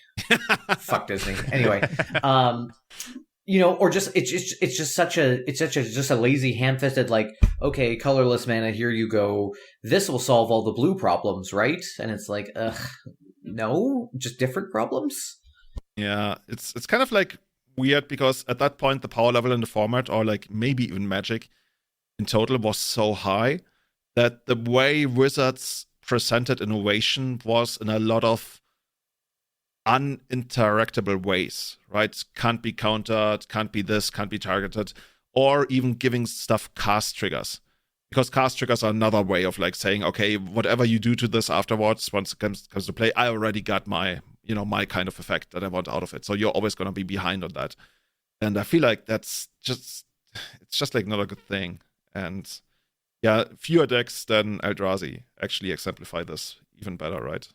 fuck Disney. Anyway, or just it's just such a lazy, ham-fisted, like, okay, colorless mana, here you go. This will solve all the blue problems, right? And it's like, no, just different problems. Yeah, it's kind of like weird, because at that point the power level in the format, or like maybe even Magic in total, was so high that the way Wizards presented innovation was in a lot of uninteractable ways, right? Can't be countered, can't be this, can't be targeted, or even giving stuff cast triggers. Because cast triggers are another way of like saying, okay, whatever you do to this afterwards, once it comes to play, I already got my kind of effect that I want out of it. So you're always going to be behind on that. And I feel like it's just like not a good thing. And yeah, fewer decks than Eldrazi actually exemplify this even better, right?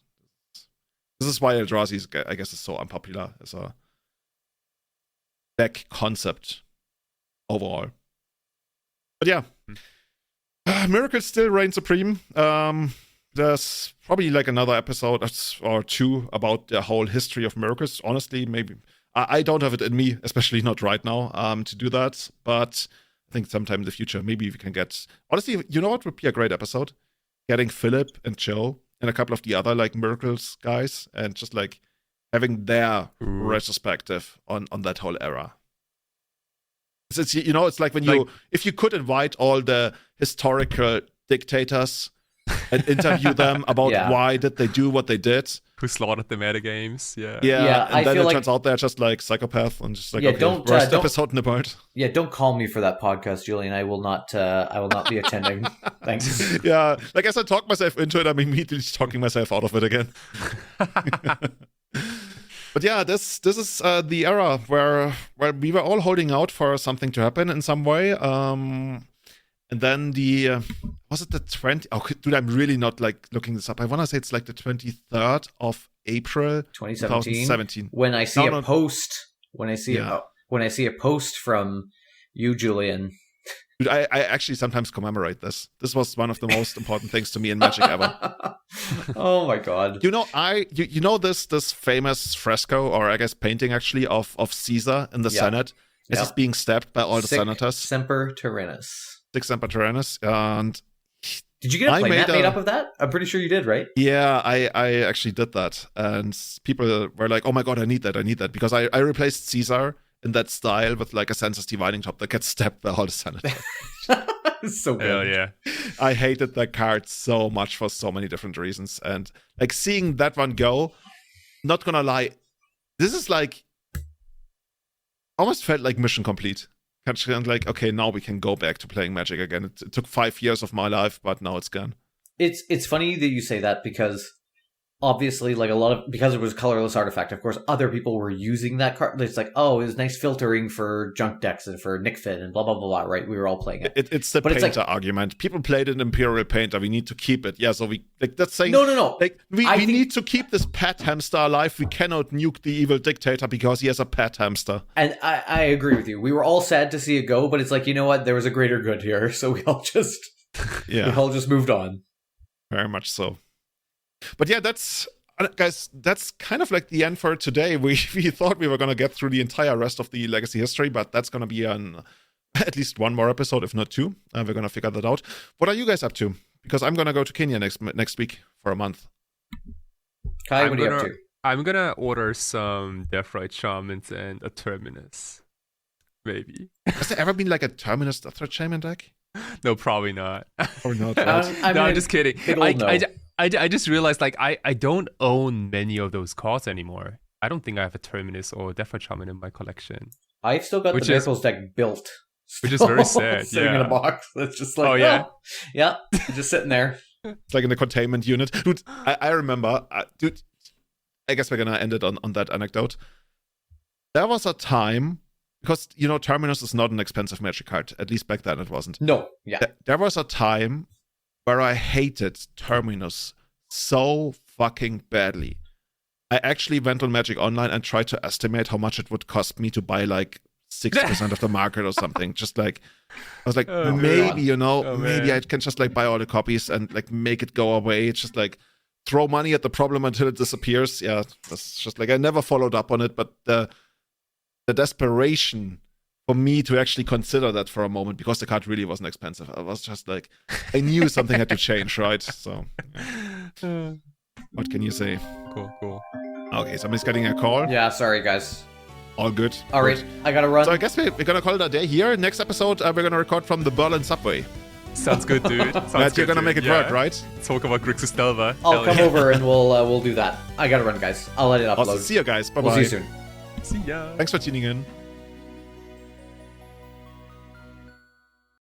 This is why Eldrazi, I guess, is so unpopular as a deck concept overall. But yeah, Miracles still reign supreme. There's probably like another episode or two about the whole history of Miracles. Honestly, maybe I don't have it in me, especially not right now, to do that. But I think sometime in the future, maybe we can get. Honestly, you know what would be a great episode? Getting Philip and Joe and a couple of the other like Miracles guys, and just like having their retrospective on that whole era. It's it's like when if you could invite all the historical dictators and interview them about why did they do what they did, who slaughtered the metagames, and then it turns out they're just like psychopaths and just like worst episode in the world. Yeah, don't call me for that podcast, Julian. I will not be attending. Thanks. Yeah, like as I talk myself into it, I'm immediately talking myself out of it again. But yeah, this is the era where we were all holding out for something to happen in some way. And then was it the 20? Oh, dude, I'm really not like looking this up. I want to say it's like the 23rd of April, 2017. When I see a post from you, Julian. Dude, I actually sometimes commemorate this. This was one of the most important things to me in Magic ever. Oh my god! You know this famous fresco, or I guess painting actually, of Caesar in the Senate as he's being stabbed by all the senators. Semper Tyrannis. Semper Tyrannis. And did you get a playmat made up of that? I'm pretty sure you did, right? Yeah, I actually did that, and people were like, "Oh my god, I need that," because I replaced Caesar in that style with like a census dividing top that gets stabbed by all the senators. So good. Hell yeah. I hated that card so much for so many different reasons. And like seeing that one go, not gonna lie, this is like almost felt like mission complete. Kind of like, okay, now we can go back to playing Magic again. It took 5 years of my life, but now it's gone. It's funny that you say that, because obviously, like because it was a colorless artifact, of course, other people were using that card. It's like, oh, it was nice filtering for junk decks and for Nick Fit and blah, blah, blah, blah, right? We were all playing it. It's the painter argument. People played an Imperial Painter. We need to keep it. Yeah, so we, like, that's saying... No. Like, we need to keep this pet hamster alive. We cannot nuke the evil dictator because he has a pet hamster. And I agree with you. We were all sad to see it go, but it's like, you know what? There was a greater good here, so we all just... we all just moved on. Very much so. But yeah, guys, that's kind of like the end for today. We thought we were going to get through the entire rest of the Legacy history, but that's going to be at least one more episode, if not two. We're going to figure that out. What are you guys up to? Because I'm going to go to Kenya next week for a month. Kai, what are you up to? I'm going to order some Deathrite Shamans and a Terminus. Maybe. Has there ever been like a Terminus Deathrite Shaman deck? No, probably not. Or not? I'm just kidding. I just realized, like, I don't own many of those cards anymore. I don't think I have a Terminus or Deathrite Shaman in my collection. I've still got the Miracles deck built. Which is very sad. Sitting in a box. It's just like, yeah, just sitting there. It's like in the containment unit. Dude, I remember, dude, I guess we're going to end it on that anecdote. There was a time, because, Terminus is not an expensive Magic card. At least back then it wasn't. No, yeah. There was a time where I hated Terminus so fucking badly. I actually went on Magic Online and tried to estimate how much it would cost me to buy like 6% of the market or something. Just like, I was like, maybe I can just like buy all the copies and like make it go away. It's just like throw money at the problem until it disappears. Yeah, that's just like, I never followed up on it, but the desperation for me to actually consider that for a moment, because the card really wasn't expensive. I was just like, I knew something had to change, right? So, what can you say? Cool. Okay, somebody's getting a call. Yeah, sorry, guys. All good. All right, I gotta run. So I guess we're gonna call it a day here. Next episode, we're gonna record from the Berlin subway. Sounds good, dude. Sounds But good, you're gonna dude. make it work, right? Talk about Grixis Delva. I'll come over and we'll do that. I gotta run, guys. I'll let it upload. Awesome. See you guys. Bye bye. We'll see you soon. See ya. Thanks for tuning in.